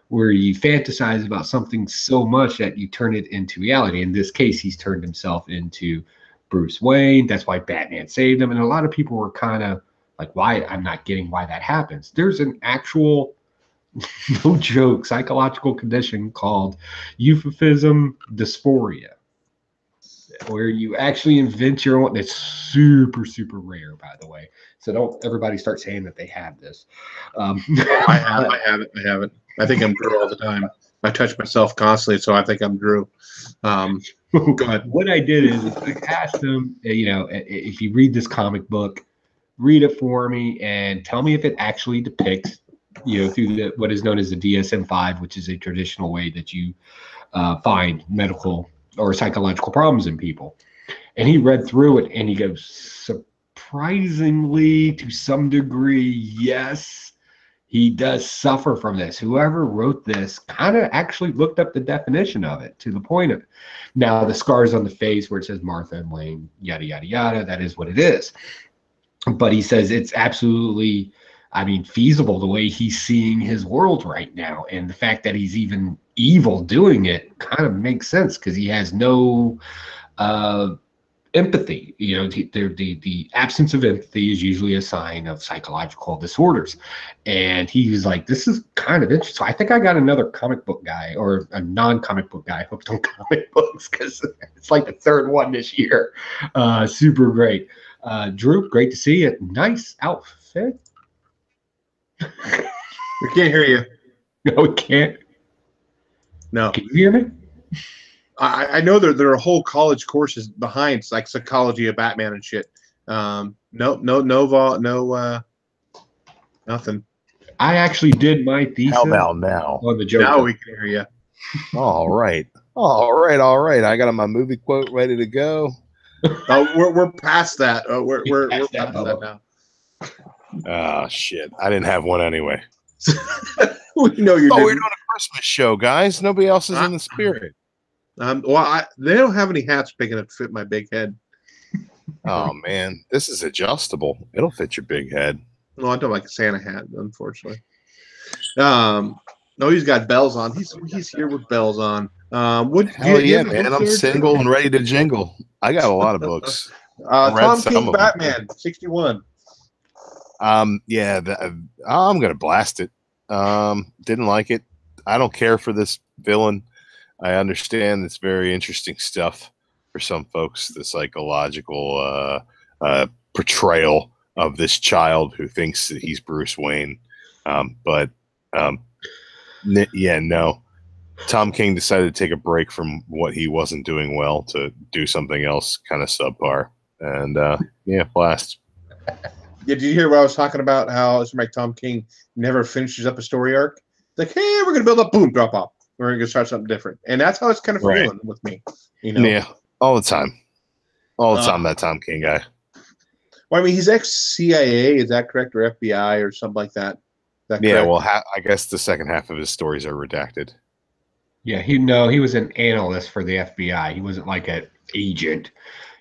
where you fantasize about something so much that you turn it into reality. In this case, he's turned himself into Bruce Wayne. That's why Batman saved him. And a lot of people were kind of like, why? I'm not getting why that happens. There's an actual, no joke, psychological condition called euphemism dysphoria, where you actually invent your own. It's super, super rare, by the way. So don't everybody start saying that they have this. I have it. I think I'm Drew all the time. I touch myself constantly, so I think I'm Drew. Go ahead. What I did is I asked him, if you read this comic book, read it for me and tell me if it actually depicts, through what is known as the DSM-5, which is a traditional way that you find medical or psychological problems in people. And he read through it and he goes, surprisingly, to some degree, yes, he does suffer from this. Whoever wrote this kind of actually looked up the definition of it to the point of it. Now, the scars on the face where it says Martha and Wayne, yada, yada, yada, that is what it is. But he says it's absolutely, I mean, feasible the way he's seeing his world right now. And the fact that he's even evil doing it kind of makes sense because he has no empathy. You know, the absence of empathy is usually a sign of psychological disorders. And he was like, this is kind of interesting. So I think I got another comic book guy or a non-comic book guy hooked on comic books because it's like the third one this year. Super great. Drew, great to see you. Nice outfit. We can't hear you. No, we can't. No. Can you hear me? I know there are whole college courses behind, like psychology of Batman and shit. Nothing. I actually did my thesis. How about now? On the Joker. Now we can hear you. All right. I got my movie quote ready to go. We're past that. We're past that now. Ah, shit. I didn't have one anyway. We know you. We're doing a Christmas show, guys. Nobody else is in the spirit. They don't have any hats big enough to fit my big head. Oh man, this is adjustable. It'll fit your big head. No, I don't like a Santa hat, unfortunately. No, he's got bells on. He's here with bells on. Hell yeah, man! I'm single and ready to jingle. I got a lot of books. Tom King Batman 61. Yeah, I'm gonna blast it. Didn't like it. I don't care for this villain. I understand it's very interesting stuff for some folks, the psychological portrayal of this child who thinks that he's Bruce Wayne. Yeah, no. Tom King decided to take a break from what he wasn't doing well to do something else kind of subpar. And yeah, blast. Yeah, did you hear what I was talking about? How it's like Tom King never finishes up a story arc. Like, hey, we're gonna build up, boom, drop off. We're gonna start something different, and that's how it's kind of feeling with me. You know? Yeah, all the time, that Tom King guy. Well, I mean, he's ex-CIA. Is that correct, or FBI, or something like that? Yeah, well, I guess the second half of his stories are redacted. Yeah, he was an analyst for the FBI. He wasn't like an agent.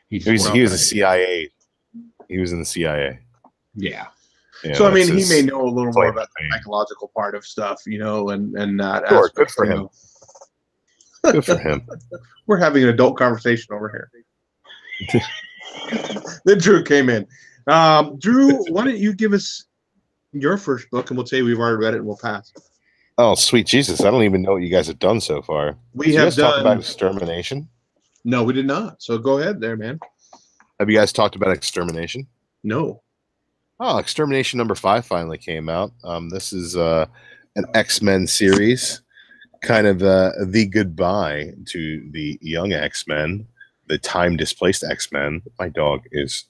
He was a CIA. He was in the CIA. Yeah. So I mean, he may know a little more about the psychological part of stuff, you know, and that. Sure, good for him. Good for him. We're having an adult conversation over here. Then Drew came in. Drew, why don't you give us your first book, and we'll say we've already read it, and we'll pass. Oh, sweet Jesus! I don't even know what you guys have done so far. We have done. Talk about Extermination. No, we did not. So go ahead, there, man. Have you guys talked about Extermination? No. Oh, Extermination number 5 finally came out. This is an X-Men series, kind of the goodbye to the young X-Men, the time-displaced X-Men. My dog is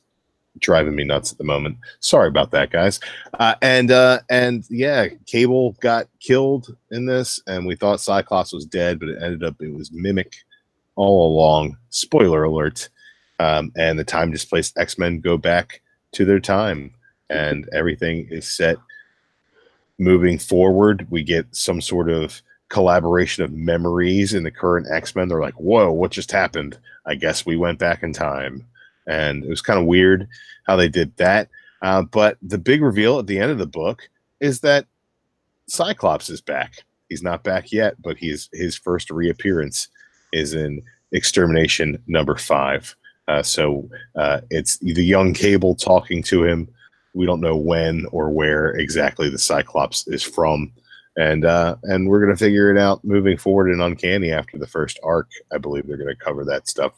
driving me nuts at the moment. Sorry about that, guys. And yeah, Cable got killed in this, and we thought Cyclops was dead, but it ended up it was Mimic all along. Spoiler alert. And the time-displaced X-Men go back to their time. And everything is set moving forward. We get some sort of collaboration of memories in the current X-Men. They're like, whoa, what just happened? I guess we went back in time. And it was kind of weird how they did that. But the big reveal at the end of the book is that Cyclops is back. He's not back yet, but his first reappearance is in Extermination number 5. So it's the young Cable talking to him. We don't know when or where exactly the Cyclops is from, and we're gonna figure it out moving forward in Uncanny after the first arc. I believe they're gonna cover that stuff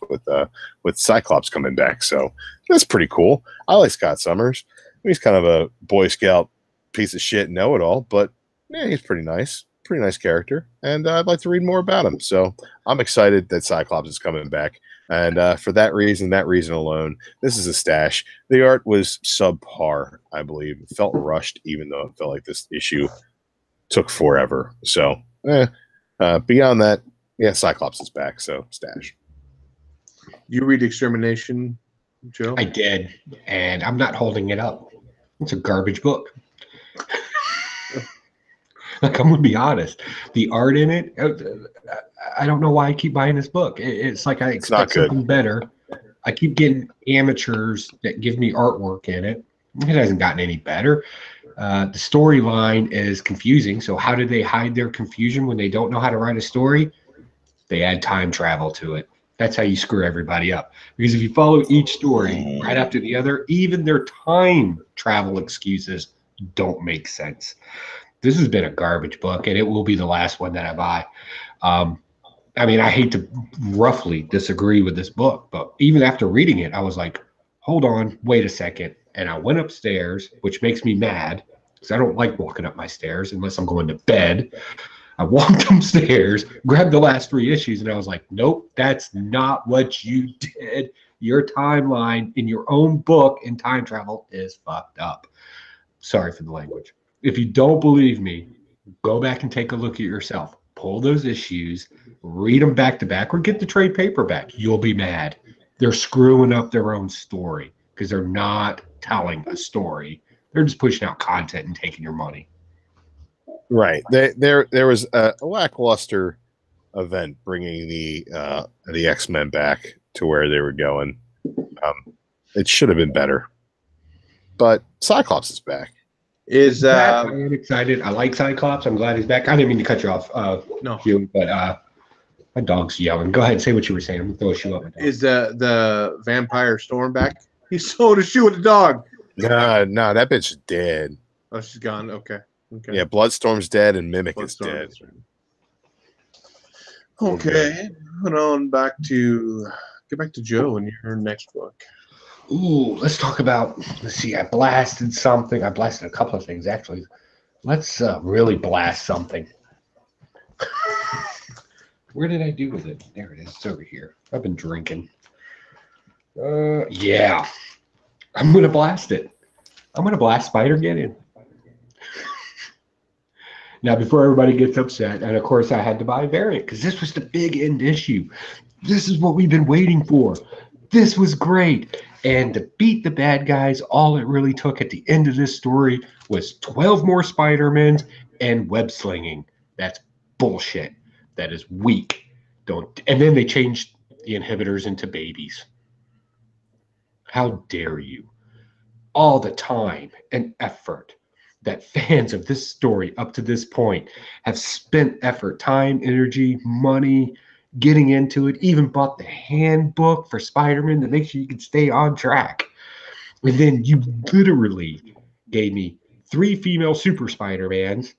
with Cyclops coming back. So that's pretty cool. I like Scott Summers. He's kind of a Boy Scout piece of shit know-it-all, but yeah, he's pretty nice character, and I'd like to read more about him. So I'm excited that Cyclops is coming back. And for that reason alone, this is a stash. The art was subpar, I believe. It felt rushed, even though it felt like this issue took forever. So, beyond that, yeah, Cyclops is back. So, stash. You read Extermination? Joe? I did, and I'm not holding it up. It's a garbage book. Like, I'm gonna be honest. The art in it, I don't know why I keep buying this book. It's like I It's not expect good. something better. I keep getting amateurs that give me artwork in it. It hasn't gotten any better. The storyline is confusing. So how do they hide their confusion when they don't know how to write a story? They add time travel to it. That's how you screw everybody up. Because if you follow each story right after the other, even their time travel excuses don't make sense. This has been a garbage book, and it will be the last one that I buy. I mean, I hate to roughly disagree with this book, but even after reading it, I was like, hold on, wait a second. And I went upstairs, which makes me mad because I don't like walking up my stairs unless I'm going to bed. I walked upstairs, grabbed the last 3 issues, and I was like, nope, that's not what you did. Your timeline in your own book in time travel is fucked up. Sorry for the language. If you don't believe me, go back and take a look at yourself. Pull those issues, read them back to back, or get the trade paperback. You'll be mad. They're screwing up their own story because they're not telling a story. They're just pushing out content and taking your money. Right. There was a lackluster event bringing the X-Men back to where they were going. It should have been better. But Cyclops is back. Is I am excited. I like Cyclops. I'm glad he's back. I didn't mean to cut you off, no? Hugh, but my dog's yelling. Go ahead, say what you were saying. I'm gonna throw a shoe up. Is the Vampire Storm back? He sold a shoe with the dog. No, that bitch is dead. Oh, she's gone. Okay. Yeah, Bloodstorm's dead and Mimic is Bloodstorm, dead. that's right. Okay, moving on back to get back to Joe and your next book. Ooh, let's talk about. Let's see. I blasted something. I blasted a couple of things actually. Let's really blast something. Where did I do with it? There it is. It's over here. I've been drinking. Yeah. I'm gonna blast it. I'm gonna blast Spider-Geddon. Now, before everybody gets upset, and of course I had to buy a variant because this was the big end issue. This is what we've been waiting for. This was great. And to beat the bad guys, all it really took at the end of this story was 12 more Spider-Mans and web slinging. That's bullshit. That is weak. And then they changed the inhibitors into babies. How dare you? All the time and effort that fans of this story up to this point have spent effort, time, energy, money, getting into it, even bought the handbook for Spider-Man to make sure you could stay on track. And then you literally gave me 3 female super Spider-Mans,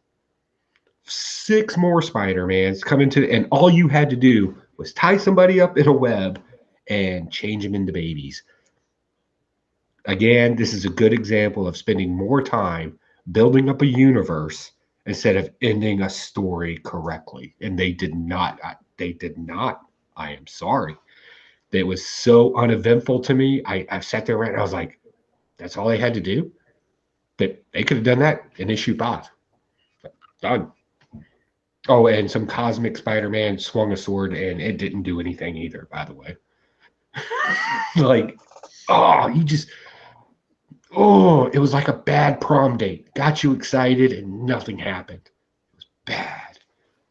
6 more Spider-Mans come into, and all you had to do was tie somebody up in a web and change them into babies. Again, this is a good example of spending more time building up a universe instead of ending a story correctly. And they did not. I am sorry. It was so uneventful to me. I sat there and I was like, that's all they had to do? That they could have done that in issue 5. Done. Oh, and some cosmic Spider-Man swung a sword and it didn't do anything either, by the way. Like, it was like a bad prom date. Got you excited and nothing happened. It was bad.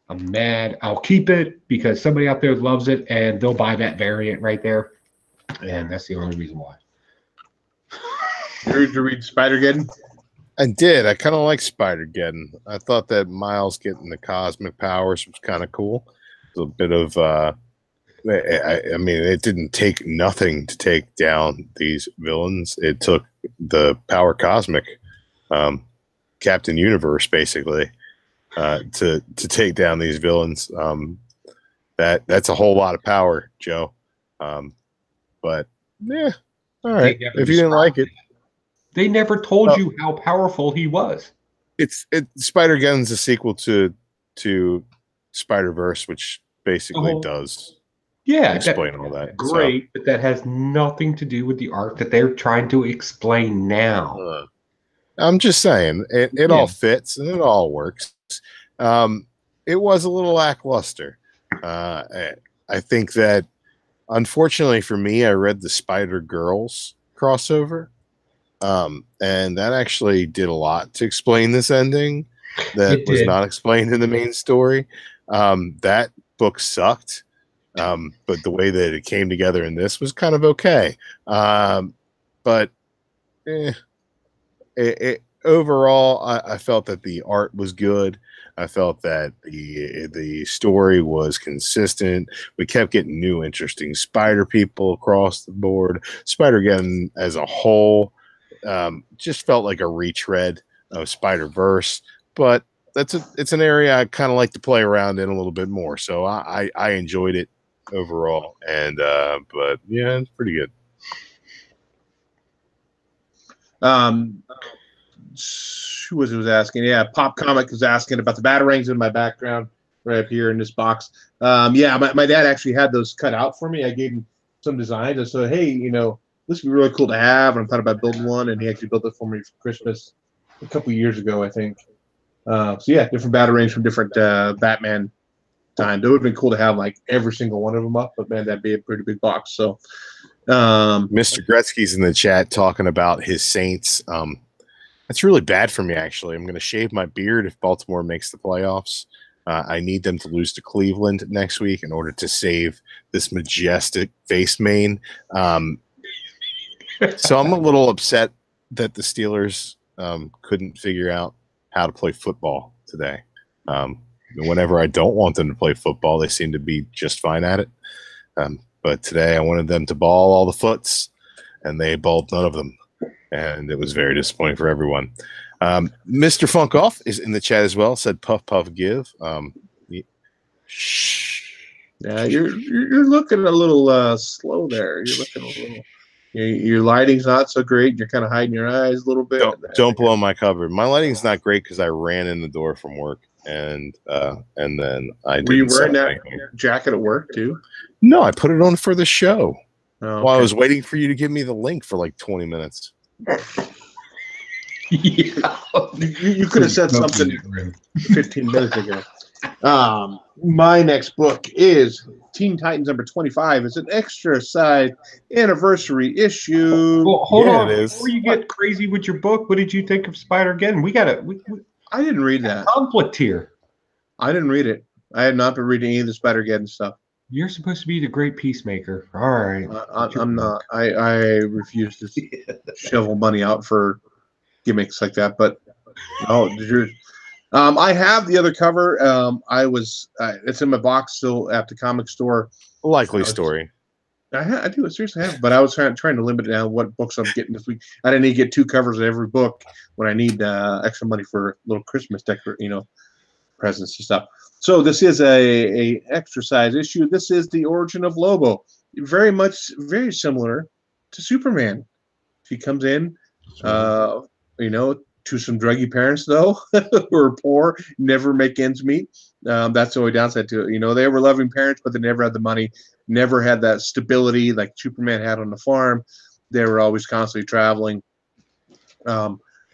I'm mad. I'll keep it because somebody out there loves it and they'll buy that variant right there. And that's the only reason why. Did you read Spider-Geddon? I did. I kind of like Spider-Geddon. I thought that Miles getting the cosmic powers was kind of cool. A bit of, I mean, it didn't take nothing to take down these villains. It took the power cosmic, Captain Universe, basically, to take down these villains. That's a whole lot of power, Joe. But yeah, all right. If you didn't like it, they never told you how powerful he was. Spider-Geddon's a sequel to Spider-Verse, which basically does explain all that. Great, but that has nothing to do with the arc that they're trying to explain now. I'm just saying it all fits and it all works. It was a little lackluster. I think that Unfortunately for me, I read the Spider Girls crossover, and that actually did a lot to explain this ending that It was did. not explained in the main story. That book sucked, but the way that it came together in this was kind of okay. But overall, I felt that the art was good. I felt that the story was consistent. We kept getting new, interesting spider people across the board. Spider-Geddon as a whole just felt like a retread of Spider-Verse, but it's an area I kind of like to play around in a little bit more. So I enjoyed it overall, and but yeah, it's pretty good. Who was asking? Yeah, Pop Comic was asking about the batarangs in my background right up here in this box. Yeah, my dad actually had those cut out for me. I gave him some designs. I said, hey, this would be really cool to have. And I thought about building one, and he actually built it for me for Christmas a couple of years ago, I think. So yeah, different batarangs from different Batman times. It would have been cool to have like every single one of them up, but man, that'd be a pretty big box. So Mr. Gretzky's in the chat talking about his Saints. That's really bad for me, actually. I'm going to shave my beard if Baltimore makes the playoffs. I need them to lose to Cleveland next week in order to save this majestic face mane. So I'm a little upset that the Steelers couldn't figure out how to play football today. Whenever I don't want them to play football, they seem to be just fine at it. But today I wanted them to ball all the foots, and they balled none of them. And it was very disappointing for everyone. Mr. Funkoff is in the chat as well. Said puff puff give. Yeah, you're looking a little slow there. You're looking a little. Your lighting's not so great. You're kind of hiding your eyes a little bit. Don't blow my cover. My lighting's not great because I ran in the door from work, and then I. Were you wearing that jacket at work too? No, I put it on for the show. Oh, okay. While I was waiting for you to give me the link for like 20 minutes. Yeah. You could have said something 15 minutes ago. My next book is Teen Titans number 25. It's an extra size anniversary issue. Well, hold on. It is. Before you get crazy with your book, what did you think of Spider-Geddon? I didn't read that. Conflict here. I didn't read it. I had not been reading any of the Spider-Geddon stuff. You're supposed to be the great peacemaker. All right. I'm not. I refuse to shovel money out for gimmicks like that. But no, I have the other cover. It's in my box still at the comic store. Likely story. I do seriously have, but I was trying to limit it down what books I'm getting this week. I didn't need to get 2 covers of every book when I need extra money for little Christmas presents and stuff. So this is a extra size issue. This is the origin of Lobo. Very similar to Superman. She comes in, to some druggy parents though, who are poor, never make ends meet. That's the only downside to it. They were loving parents, but they never had the money, never had that stability like Superman had on the farm. They were always constantly traveling.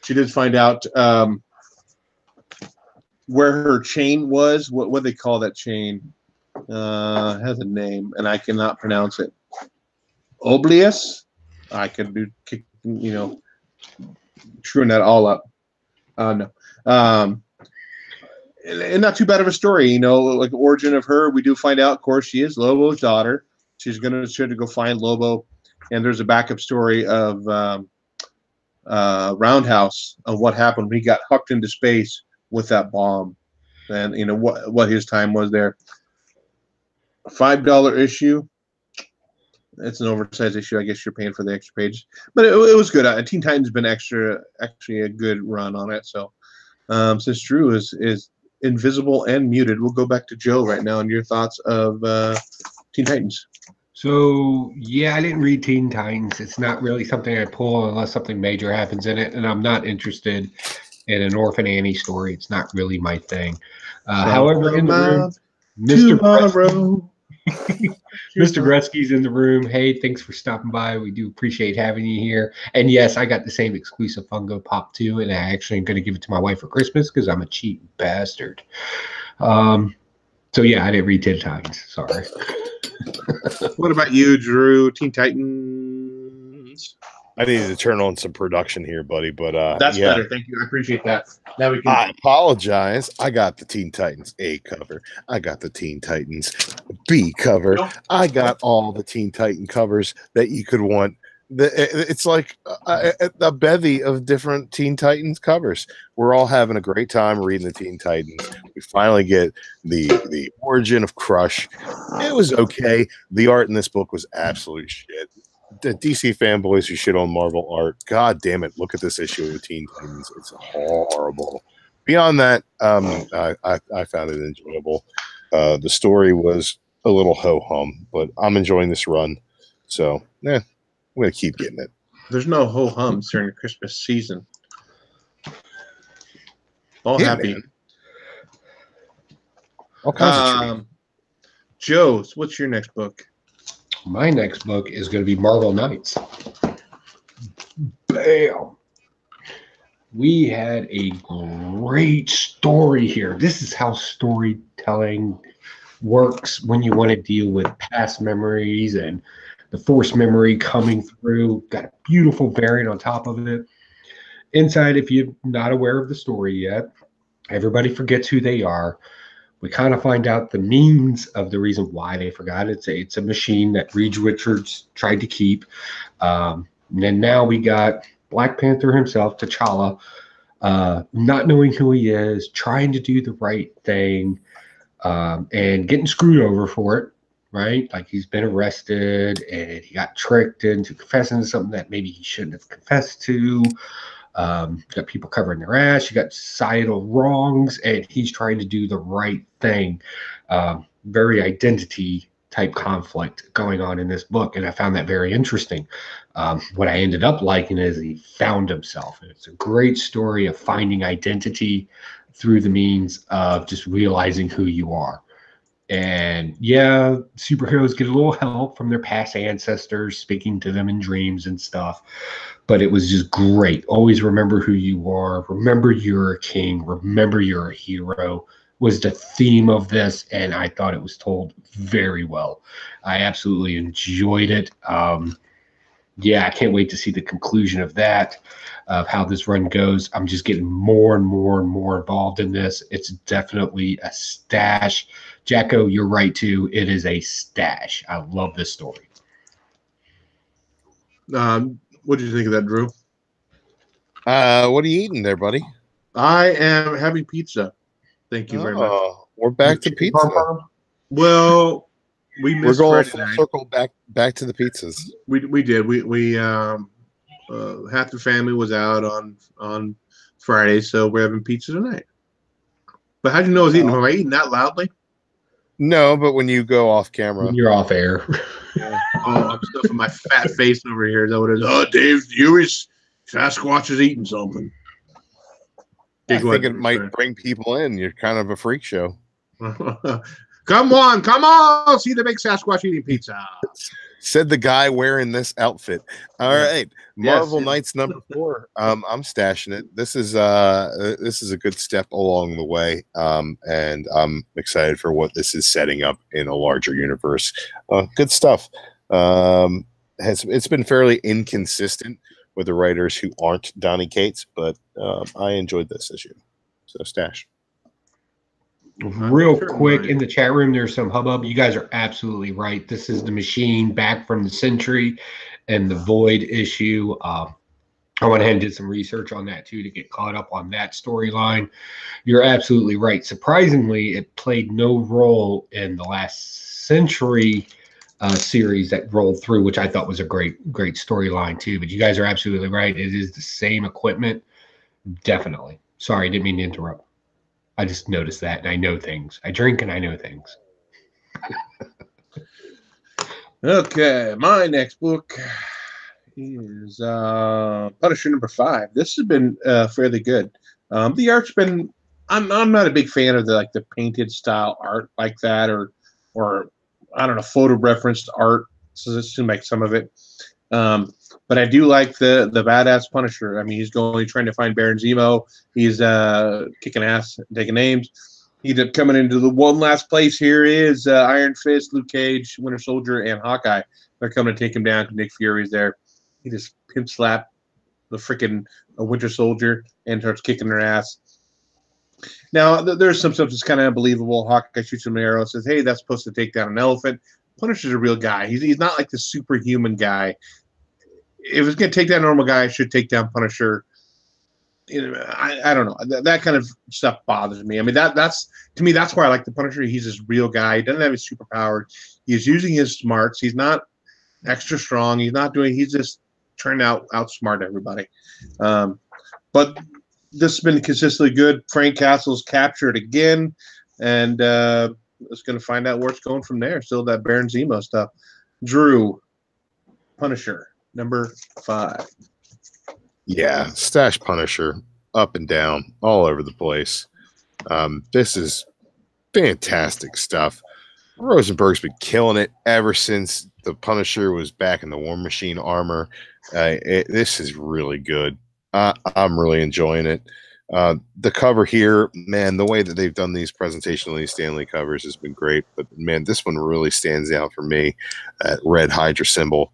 She did find out where her chain was. What they call that chain? Has a name, and I cannot pronounce it. Oblius. I could do, screwing that all up. No. And not too bad of a story, like the origin of her. We do find out, of course, she is Lobo's daughter. She's going to try to go find Lobo, and there's a backup story of Roundhouse of what happened when he got hucked into space with that bomb, and what his time was there. A $5 issue. It's an oversized issue. I guess you're paying for the extra page, but it was good. Teen Titans has been actually a good run on it. So since Drew is invisible and muted, we'll go back to Joe right now and your thoughts of Teen Titans. So, yeah, I didn't read Teen Titans. It's not really something I pull unless something major happens in it, and I'm not interested in an Orphan Annie story. It's not really my thing. However, in the room, Mr. Gretzky's in the room. Hey, thanks for stopping by. We do appreciate having you here. And yes, I got the same exclusive Funko Pop too, and I actually am going to give it to my wife for Christmas because I'm a cheap bastard. So yeah, I didn't read Teen Titans. Sorry. What about you, Drew? Teen Titans. I needed to turn on some production here, buddy. But That's yeah. better. Thank you. I appreciate that. Now we can. I apologize. I got the Teen Titans A cover. I got the Teen Titans B cover. I got all the Teen Titan covers that you could want. It's like a bevy of different Teen Titans covers. We're all having a great time reading the Teen Titans. We finally get the origin of Crush. It was okay. The art in this book was absolute shit. The DC fanboys who shit on Marvel art, god damn it, look at this issue of Teen Titans. It's horrible. Beyond that, I found it enjoyable. The story was a little ho-hum, but I'm enjoying this run. So, yeah. I'm going to keep getting it. There's no ho-hums during the Christmas season. All happy. Man. All kinds of trees. Joe, what's your next book? My next book is going to be Marvel Knights. Bam! We had a great story here. This is how storytelling works when you want to deal with past memories and the Force memory coming through. Got a beautiful variant on top of it. Inside, if you're not aware of the story yet, everybody forgets who they are. We kind of find out the means of the reason why they forgot. It's a machine that Reed Richards tried to keep. And then now we got Black Panther himself, T'Challa, not knowing who he is, trying to do the right thing, and getting screwed over for it. Right? Like he's been arrested and he got tricked into confessing to something that maybe he shouldn't have confessed to. Got people covering their ass. You got societal wrongs and he's trying to do the right thing. Very identity type conflict going on in this book. And I found that very interesting. What I ended up liking is he found himself. And it's a great story of finding identity through the means of just realizing who you are. And yeah, superheroes get a little help from their past ancestors, speaking to them in dreams and stuff. But it was just great. Always remember who you are. Remember you're a king. Remember you're a hero was the theme of this. And I thought it was told very well. I absolutely enjoyed it. Yeah, I can't wait to see the conclusion of that, of how this run goes. I'm just getting more and more and more involved in this. It's definitely a stash. Jacko, you're right too. It is a stash. I love this story. What did you think of that, Drew? What are you eating there, buddy? I am having pizza. Thank you very much. We're back to pizza. Well, we're going full circle back to the pizzas. We did. We half the family was out on Friday, so we're having pizza tonight. But how'd you know I was eating? Am I eating that loudly? No, but when you go off camera, you're off air. I'm stuffing my fat face over here. Is that what it is? Oh, Dave Hueys, Sasquatch is eating something. I think it might bring people in. You're kind of a freak show. Come on, see the big Sasquatch eating pizza. Said the guy wearing this outfit. All right, Marvel Knights #4. I'm stashing it. This is a good step along the way, and I'm excited for what this is setting up in a larger universe. Good stuff. It's been fairly inconsistent with the writers who aren't Donny Cates, but I enjoyed this issue. So stash. Real quick, in the chat room, there's some hubbub. You guys are absolutely right. This is the machine back from the Century and the Void issue. I went ahead and did some research on that, too, to get caught up on that storyline. You're absolutely right. Surprisingly, it played no role in the last Century series that rolled through, which I thought was a great storyline, too. But you guys are absolutely right. It is the same equipment. Definitely. Sorry, didn't mean to interrupt. I just noticed that, and I know things. I drink, and I know things. Okay, my next book is Punisher #5. This has been fairly good. The art's been. I'm not a big fan of the painted style art like that, or I don't know, photo referenced art. So this seems like some of it. But I do like the badass Punisher. I mean, he's trying to find Baron Zemo. He's kicking ass, taking names. He ended up coming into the one last place. Here is Iron Fist, Luke Cage, Winter Soldier, and Hawkeye. They're coming to take him down. Nick Fury's there. He just pimp slapped the freaking Winter Soldier and starts kicking their ass. Now, there's some stuff that's kind of unbelievable. Hawkeye shoots him an arrow, says, hey, that's supposed to take down an elephant. Punisher's a real guy. He's not like the superhuman guy. If it's going to take down a normal guy, it should take down Punisher. I don't know. That kind of stuff bothers me. I mean, that's to me, that's why I like the Punisher. He's this real guy. He doesn't have his superpowers. He's using his smarts. He's not extra strong. He's just trying to outsmart everybody. But this has been consistently good. Frank Castle's captured again, and it's going to find out where it's going from there. Still that Baron Zemo stuff. Drew, Punisher, number 5. Yeah, Stash Punisher, up and down, all over the place. This is fantastic stuff. Rosenberg's been killing it ever since the Punisher was back in the War Machine armor. This is really good. I'm really enjoying it. The cover here, man, the way that they've done these presentational these Stanley covers has been great. But, man, this one really stands out for me. That red Hydra symbol.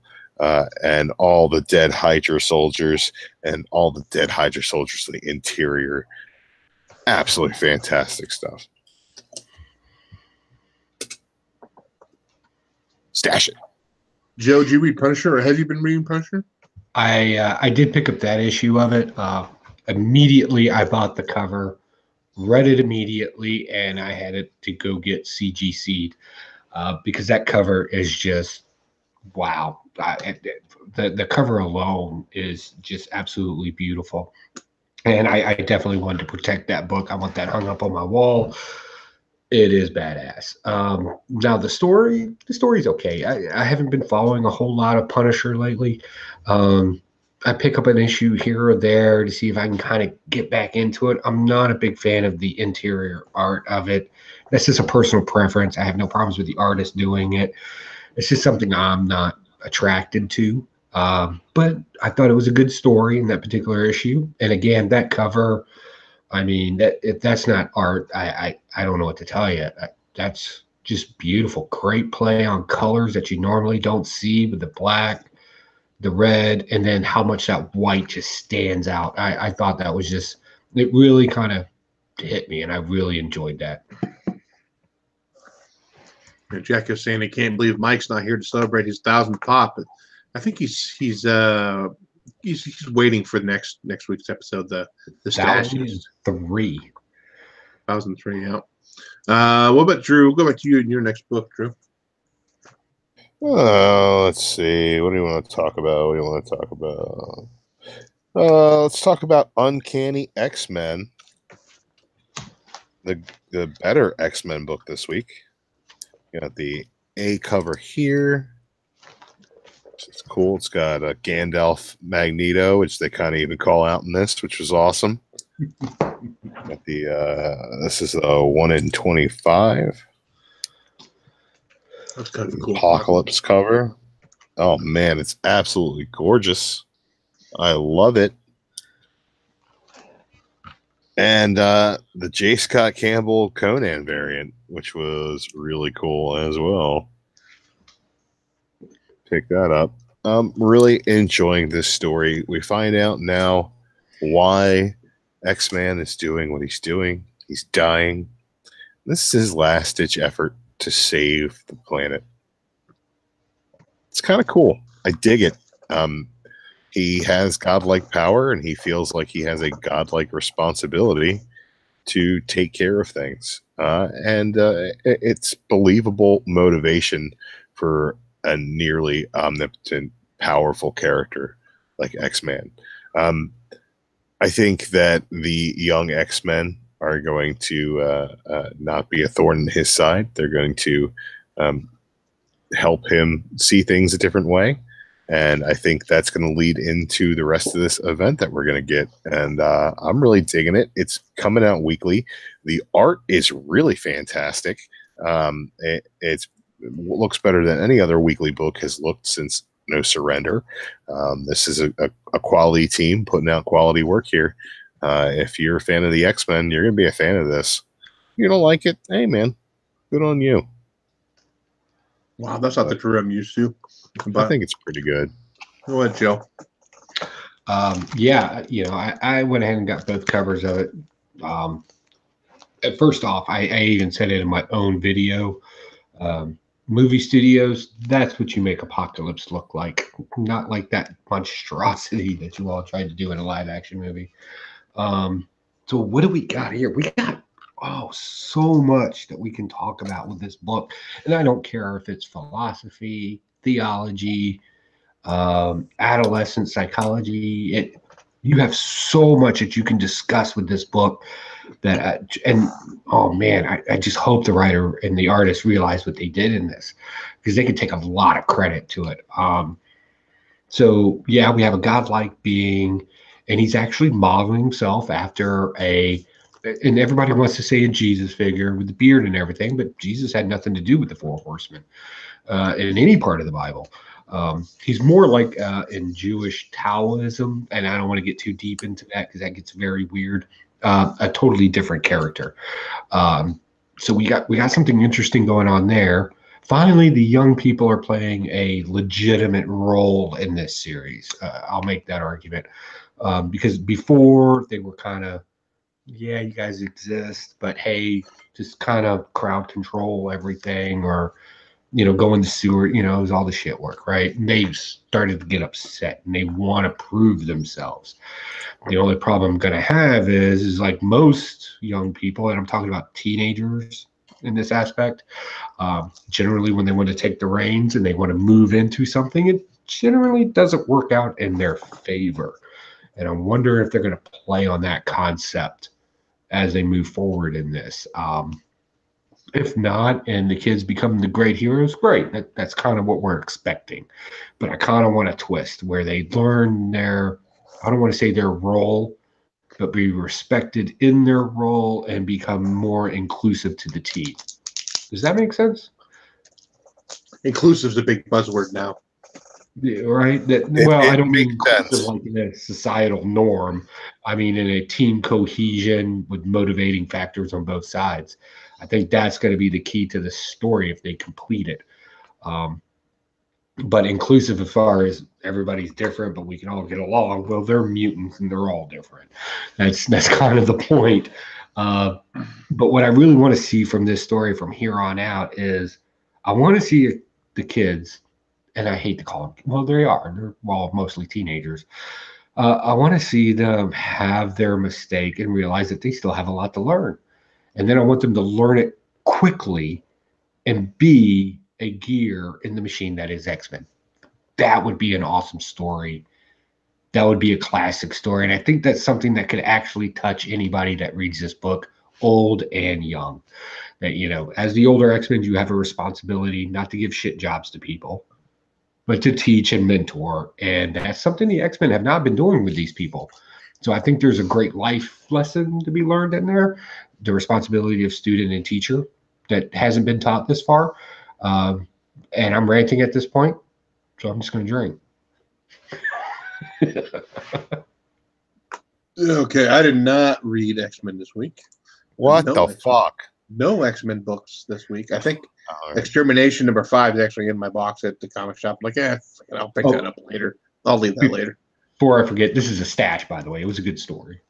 And all the dead Hydra soldiers and all the dead Hydra soldiers in the interior. Absolutely fantastic stuff. Stash it. Joe, did you read Punisher, or have you been reading Punisher? I did pick up that issue of it. Immediately, I bought the cover, read it immediately, and I had it to go get CGC'd because that cover is just wow. The cover alone is just absolutely beautiful. And I definitely wanted to protect that book. I want that hung up on my wall. It is badass. Now the story's okay. I haven't been following a whole lot of Punisher lately. I pick up an issue here or there to see if I can kind of get back into it. I'm not a big fan of the interior art of it. That's just a personal preference. I have no problems with the artist doing it. It's just something I'm not attracted to. But I thought it was a good story in that particular issue. And again, that cover, I mean, if that's not art, I don't know what to tell you. That's just beautiful. Great play on colors that you normally don't see with the black, the red, and then how much that white just stands out. I thought that was just, it really kind of hit me, and I really enjoyed that. Jack is saying he can't believe Mike's not here to celebrate his 1,000th pop. But I think he's waiting for next week's episode. The stash 1,003. 1,003. Yeah. What about Drew? We'll go back to you and your next book, Drew. Let's see. What do you want to talk about? Let's talk about Uncanny X-Men. The better X-Men book this week. Got the A cover here. It's cool. It's got a Gandalf Magneto, which they kind of even call out in this, which was awesome. Got the this is a 1 in 25. That's kind of cool. Apocalypse cover. Oh man, it's absolutely gorgeous. I love it. And the J. Scott Campbell Conan variant, which was really cool as well. Pick that up. I'm really enjoying this story. We find out now why X-Man is doing what he's doing. He's dying. This is his last-ditch effort to save the planet. It's kind of cool. I dig it. He has godlike power, and he feels like he has a godlike responsibility to take care of things. And it's believable motivation for a nearly omnipotent, powerful character like X-Man. I think that the young X-Men are going to not be a thorn in his side. They're going to help him see things a different way. And I think that's going to lead into the rest of this event that we're going to get. And I'm really digging it. It's coming out weekly. The art is really fantastic. It looks better than any other weekly book has looked since No Surrender. This is a quality team putting out quality work here. If you're a fan of the X-Men, you're going to be a fan of this. You don't like it? Hey, man, good on you. Wow, that's not the career I'm used to. I But think it's pretty good. go ahead, Joe. Yeah, I went ahead and got both covers of it. First off, I even said it in my own video. Movie studios, that's what you make Apocalypse look like, not like that monstrosity that you all tried to do in a live action movie. So what do we got here? We got so much that we can talk about with this book, and I don't care if it's philosophy, theology, adolescent psychology. You have so much that you can discuss with this book and oh man, I just hope the writer and the artist realize what they did in this, because they could take a lot of credit to it. So yeah, we have a godlike being, and he's actually modeling himself after and everybody wants to say a Jesus figure with the beard and everything, but Jesus had nothing to do with the four horsemen in any part of the Bible. He's more like in Jewish Taoism, and I don't want to get too deep into that because that gets very weird. A totally different character. So we got something interesting going on there. Finally, the young people are playing a legitimate role in this series. I'll make that argument because before they were kind of, yeah, you guys exist, but hey, just kind of crowd control everything, or go in the sewer, it was all the shit work, right? And they started to get upset and they want to prove themselves. The only problem I'm going to have is like most young people, and I'm talking about teenagers in this aspect, generally when they want to take the reins and they want to move into something, it generally doesn't work out in their favor. And I wonder if they're going to play on that concept as they move forward in this. If not, and the kids become the great heroes, great. That's kind of what we're expecting. But I kind of want a twist where they learn I don't want to say their role, but be respected in their role and become more inclusive to the team. Does that make sense? Inclusive is a big buzzword now. Yeah, right? I don't mean inclusive like in a societal norm. I mean in a team cohesion with motivating factors on both sides. I think that's going to be the key to the story if they complete it. But inclusive as far as everybody's different, but we can all get along. Well, they're mutants and they're all different. That's kind of the point. But what I really want to see from this story from here on out is I want to see the kids, and I hate to call them, well, they're mostly teenagers. I want to see them have their mistake and realize that they still have a lot to learn. And then I want them to learn it quickly and be a gear in the machine that is X-Men. That would be an awesome story. That would be a classic story. And I think that's something that could actually touch anybody that reads this book, old and young. That, as the older X-Men, you have a responsibility not to give shit jobs to people, but to teach and mentor. And that's something the X-Men have not been doing with these people. So I think there's a great life lesson to be learned in there. The responsibility of student and teacher that hasn't been taught this far. And I'm ranting at this point, so I'm just going to drink. Okay, I did not read X-Men this week. What the fuck? No X-Men books this week. I think Extermination #5 is actually in my box at the comic shop. I'm like, I'll pick that up later. I'll leave that later. Before I forget, this is a stash, by the way. It was a good story.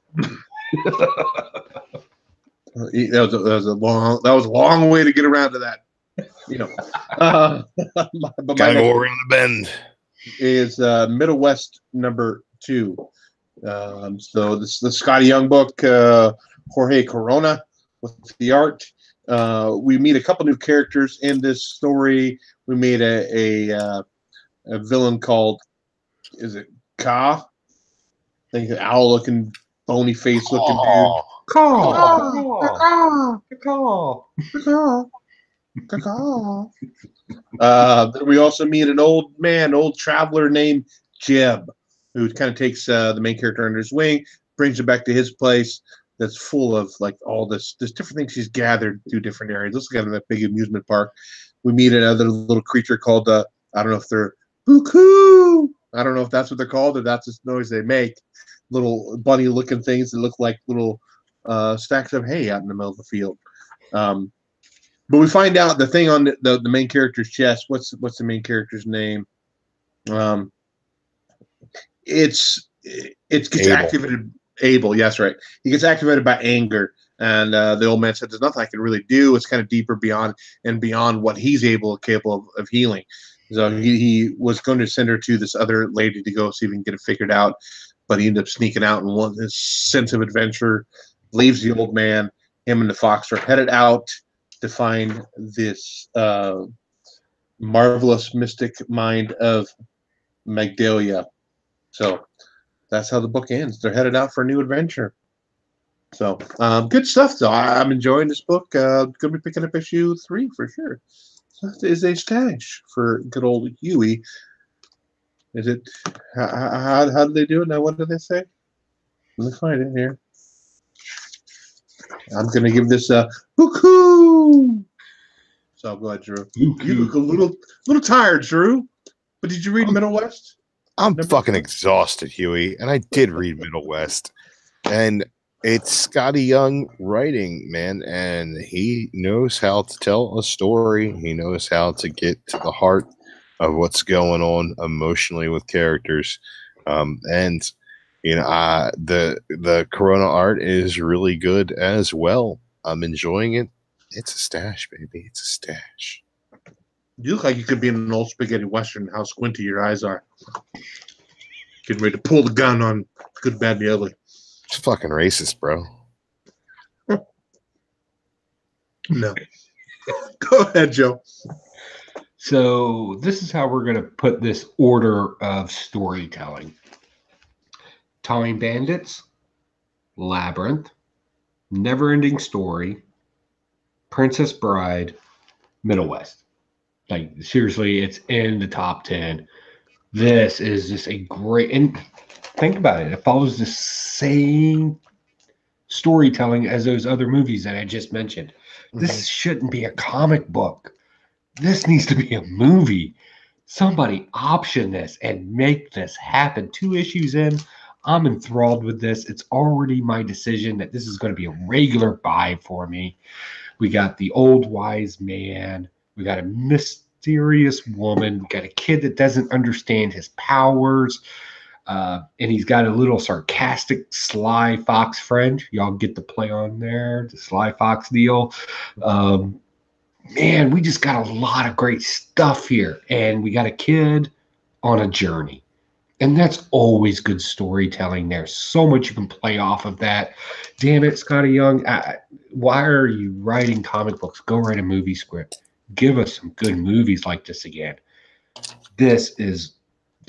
That was a long way to get around to that. Gotta go around the bend. Is Middle West #2. So this the Scotty Young book, Jorge Corona with the art. We meet a couple new characters in this story. We meet a villain called, is it Ka? I think an owl-looking, bony-face looking dude. We also meet an old traveler named Jeb, who kind of takes the main character under his wing, brings her back to his place that's full of like all this different things she's gathered through different areas. Let's look at that big amusement park. We meet another little creature called I don't know if they're Buku. I don't know if that's what they're called or that's the noise they make. Little bunny looking things that look like little stacks of hay out in the middle of the field. But we find out the thing on the main character's chest. What's the main character's name? It's gets Abel. activated. Abel, yes, right. He gets activated by anger, and the old man said, "There's nothing I can really do. It's kind of deeper beyond what he's capable of healing." So he was going to send her to this other lady to go see if he can get it figured out, but he ended up sneaking out, and his sense of adventure leaves the old man. Him and the fox are headed out to find this marvelous mystic mind of Magdalia. So that's how the book ends. They're headed out for a new adventure. So good stuff, though. I'm enjoying this book. Going to be picking up issue 3 for sure. So that is a stash for good old Huey. Is it? How did they do it now? What did they say? Let me find it here. I'm going to give this a woohoo. So go ahead, Drew. You look a little tired, Drew. But did you read Middle West? I'm fucking exhausted, Huey, and I did read Middle West, and it's Scotty Young writing, man, and he knows how to tell a story. He knows how to get to the heart of what's going on emotionally with characters, and you know, the Corona art is really good as well. I'm enjoying it. It's a stash, baby. It's a stash. You look like you could be in an old spaghetti western. How squinty your eyes are. Getting ready to pull the gun on Good, Bad, and the Ugly. It's fucking racist, bro. No. Go ahead, Joe. So this is how we're going to put this order of storytelling. Time Bandits, Labyrinth, Never-Ending Story, Princess Bride, Middle West. Like, seriously, it's in the top 10. This is just a great, and think about it. It follows the same storytelling as those other movies that I just mentioned. This shouldn't be a comic book. This needs to be a movie. Somebody option this and make this happen. 2 issues in, I'm enthralled with this. It's already my decision that this is going to be a regular buy for me. We got the old wise man. We got a mysterious woman. We got a kid that doesn't understand his powers. And he's got a little sarcastic Sly Fox friend. Y'all get the play on there, the Sly Fox deal. Man, we just got a lot of great stuff here. And we got a kid on a journey. And that's always good storytelling. There's so much you can play off of that. Damn it, Scotty Young. Why are you writing comic books? Go write a movie script. Give us some good movies like this again. This is,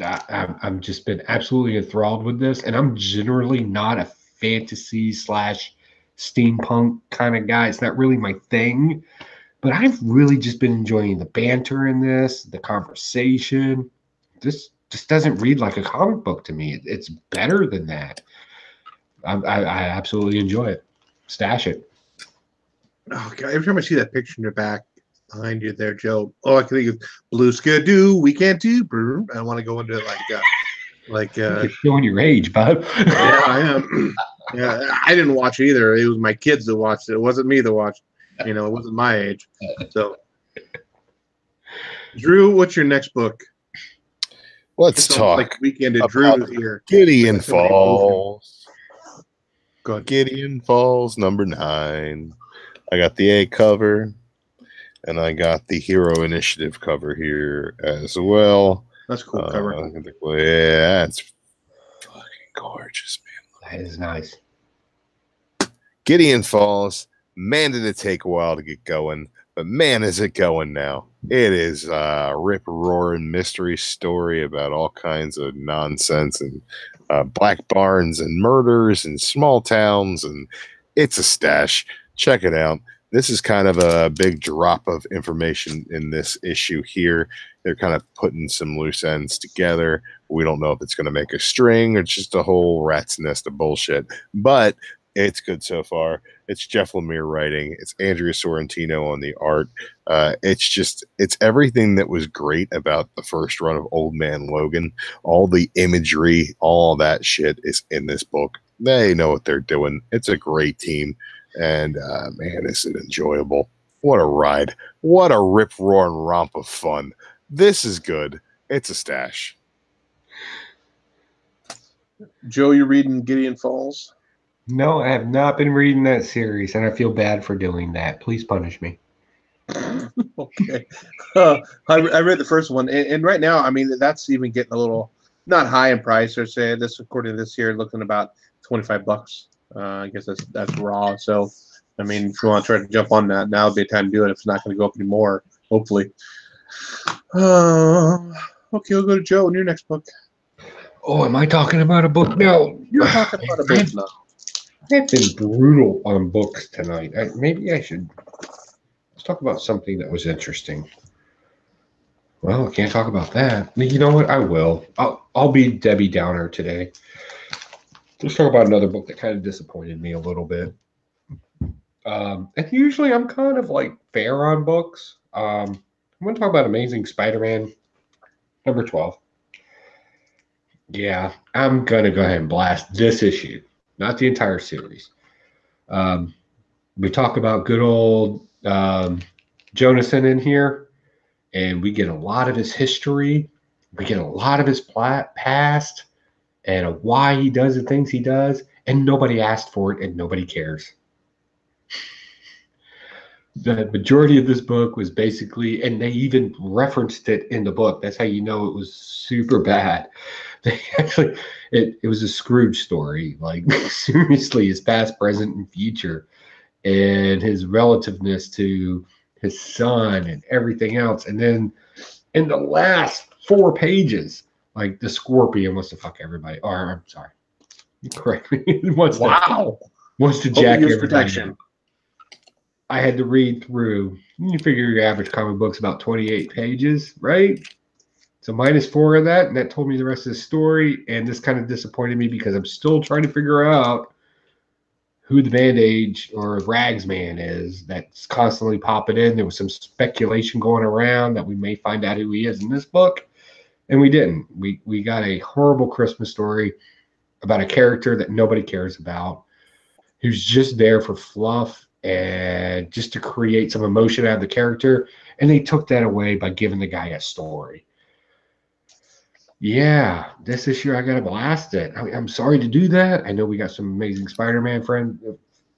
I've just been absolutely enthralled with this. And I'm generally not a fantasy / steampunk kind of guy. It's not really my thing. But I've really just been enjoying the banter in this, the conversation. This just doesn't read like a comic book to me. It's better than that. I absolutely enjoy it. Stash it. Okay, every time I see that picture in your back behind you there, Joe, all I can think of Blue Skidoo, We Can't Do. I want to go into You're showing your age, bud. Yeah, I am. Yeah, I didn't watch it either. It was my kids that watched it. It wasn't me that watched. You know, it wasn't my age. So, Drew, what's your next book? Let's talk like Weekend at about Drew's here. Gideon Falls. Go ahead. Gideon Falls #9. I got the A cover, and I got the Hero Initiative cover here as well. That's a cool cover. Yeah, it's fucking gorgeous, man. That is nice. Gideon Falls. Man, did it take a while to get going, but man, is it going now. It is a rip-roaring mystery story about all kinds of nonsense and black barns and murders and small towns, and it's a stash. Check it out. This is kind of a big drop of information in this issue here. They're kind of putting some loose ends together. We don't know if it's going to make a string or just a whole rat's nest of bullshit, but it's good so far. It's Jeff Lemire writing. It's Andrea Sorrentino on the art. It's everything that was great about the first run of Old Man Logan. All the imagery, all that shit is in this book. They know what they're doing. It's a great team. And man, is it enjoyable. What a ride. What a rip, roar, and romp of fun. This is good. It's a stash. Joe, you reading Gideon Falls? No, I have not been reading that series, and I feel bad for doing that. Please punish me. Okay. I read the first one, and right now, I mean, that's even getting a little not high in price. Or say this, according to this here, looking about $25. I guess that's raw. So, I mean, if you want to try to jump on that, now would be a time to do it. If it's not going to go up anymore, hopefully. Okay, we'll go to Joe and your next book. Oh, am I talking about a book? No. You're talking about a book now. I've been brutal on books tonight. Maybe I should. Let's talk about something that was interesting. Well, I can't talk about that. You know what? I will. I'll be Debbie Downer today. Let's talk about another book that kind of disappointed me a little bit. And usually I'm kind of like fair on books. I'm going to talk about Amazing Spider-Man number 12. Yeah, I'm going to go ahead and blast this issue, not the entire series. We talk about good old Jonathan in here, and we get a lot of his history. We get a lot of his past and why he does the things he does, and nobody asked for it, and nobody cares. The majority of this book was basically, and they even referenced it in the book. That's how you know it was super bad. They actually, it was a Scrooge story. Like, seriously, his past, present, and future, and his relativeness to his son and everything else. And then in the last 4 pages, like the Scorpion wants to fuck everybody. Or I'm sorry, correct me. wants to jack everybody up. I had to read through. You figure your average comic book's about 28 pages, right? So -4 of that, and that told me the rest of the story. And this kind of disappointed me because I'm still trying to figure out who the Bandage or Rags Man is that's constantly popping in. There was some speculation going around that we may find out who he is in this book, and we didn't. We got a horrible Christmas story about a character that nobody cares about, who's just there for fluff and just to create some emotion out of the character, and they took that away by giving the guy a story. Yeah, this issue I gotta blast it. I'm sorry to do that. I know we got some Amazing Spider-Man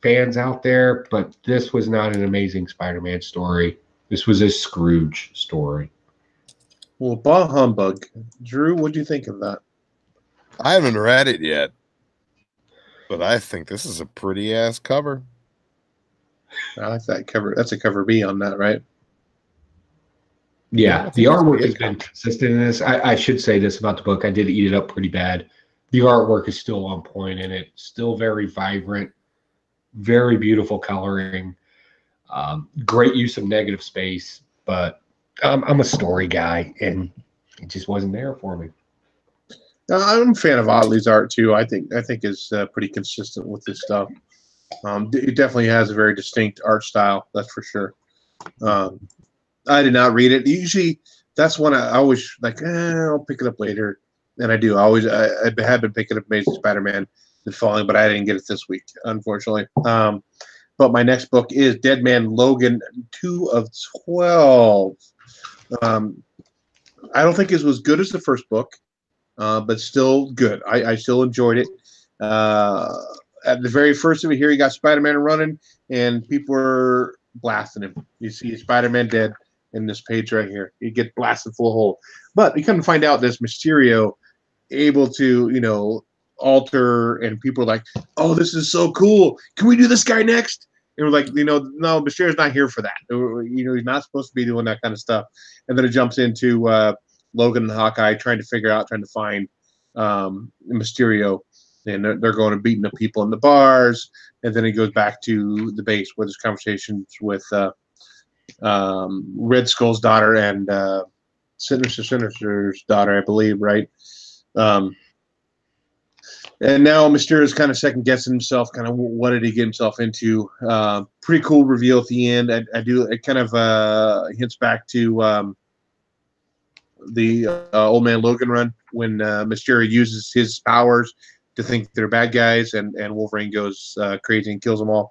fans out there, but this was not an Amazing Spider-Man story. This was a Scrooge story. Well, bah humbug. Drew, what do you think of that? I haven't read it yet, but I think this is a pretty ass cover. I like that cover. That's a cover B on that, right? Yeah, the artwork has been consistent in this. I should say this about the book. I did eat it up pretty bad. The artwork is still on point in it. Still very vibrant, very beautiful coloring, great use of negative space. But I'm a story guy, and it just wasn't there for me. I'm a fan of Otley's art too. I think is pretty consistent with this stuff. It definitely has a very distinct art style. That's for sure. I did not read it. Usually, that's one I always like. I'll pick it up later, and I do. I have been picking up Amazing Spider-Man and Falling, but I didn't get it this week, unfortunately. But my next book is Dead Man Logan 2 of 12. I don't think it was as good as the first book, but still good. I still enjoyed it. At the very first of it here, you got Spider-Man running, and people were blasting him. You see Spider-Man dead in this page right here. He gets blasted full of hole. But you come to find out this Mysterio able to, alter, and people are like, oh, this is so cool. Can we do this guy next? And we're like, no, Mysterio's not here for that. He's not supposed to be doing that kind of stuff. And then it jumps into Logan and Hawkeye trying to find Mysterio. And they're going and beating the people in the bars. And then he goes back to the base where there's conversations with Red Skull's daughter and Sinister's daughter, I believe, right? And now Mysterio's kind of second guessing himself. Kind of what did he get himself into? Pretty cool reveal at the end. It kind of hints back to the Old Man Logan run when Mysterio uses his powers to think they're bad guys, and Wolverine goes crazy and kills them all.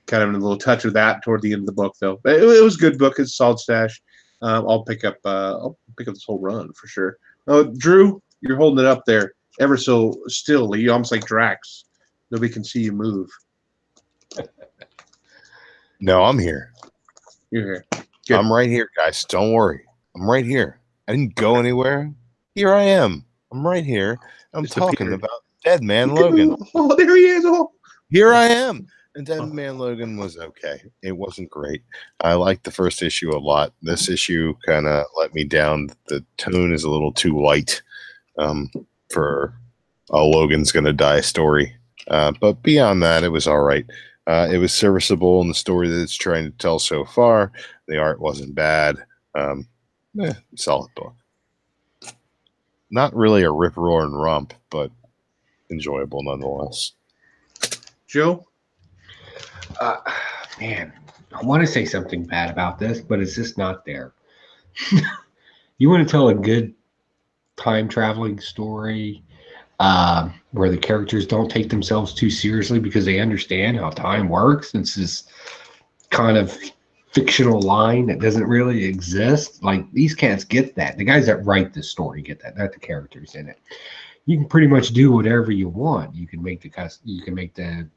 kind of in a little touch of that toward the end of the book, though. But it was a good book. It's a solid stash. I'll pick up this whole run for sure. Oh, Drew, you're holding it up there ever so stilly. You almost like Drax. Nobody can see you move. No, I'm here. You're here. Good. I'm right here, guys. Don't worry. I'm right here. I didn't go anywhere. Here I am. I'm right here. I'm talking about Dead Man Logan. Oh, there he is. Oh. Here I am. And Dead Man Logan was okay. It wasn't great. I liked the first issue a lot. This issue kind of let me down. The tone is a little too light for a Logan's Gonna Die story. But beyond that, it was all right. It was serviceable in the story that it's trying to tell so far. The art wasn't bad. Solid book. Not really a rip roar and romp, but enjoyable nonetheless. Joe? Man, I want to say something bad about this, but it's just not there. You want to tell a good time traveling story where the characters don't take themselves too seriously because they understand how time works. It's this kind of fictional line that doesn't really exist. Like, these cats get that. The guys that write this story get that, not the characters in it. You can pretty much do whatever you want. You can make the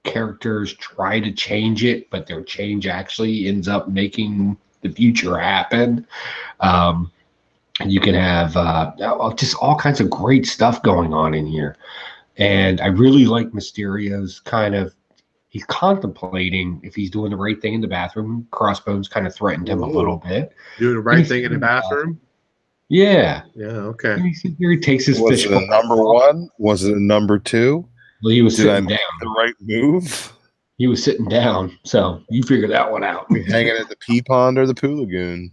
characters try to change it, but their change actually ends up making the future happen. You can have just all kinds of great stuff going on in here. And I really like Mysterio's he's contemplating if he's doing the right thing in the bathroom. Crossbones kind of threatened him a little bit. Doing the right thing in the bathroom? Yeah. Yeah, okay. He takes his Was it a number one? Was it a number two? Well, he was Did I sitting make down. the right move? He was sitting down, so you figure that one out. Hanging at the pea pond or the Poo Lagoon.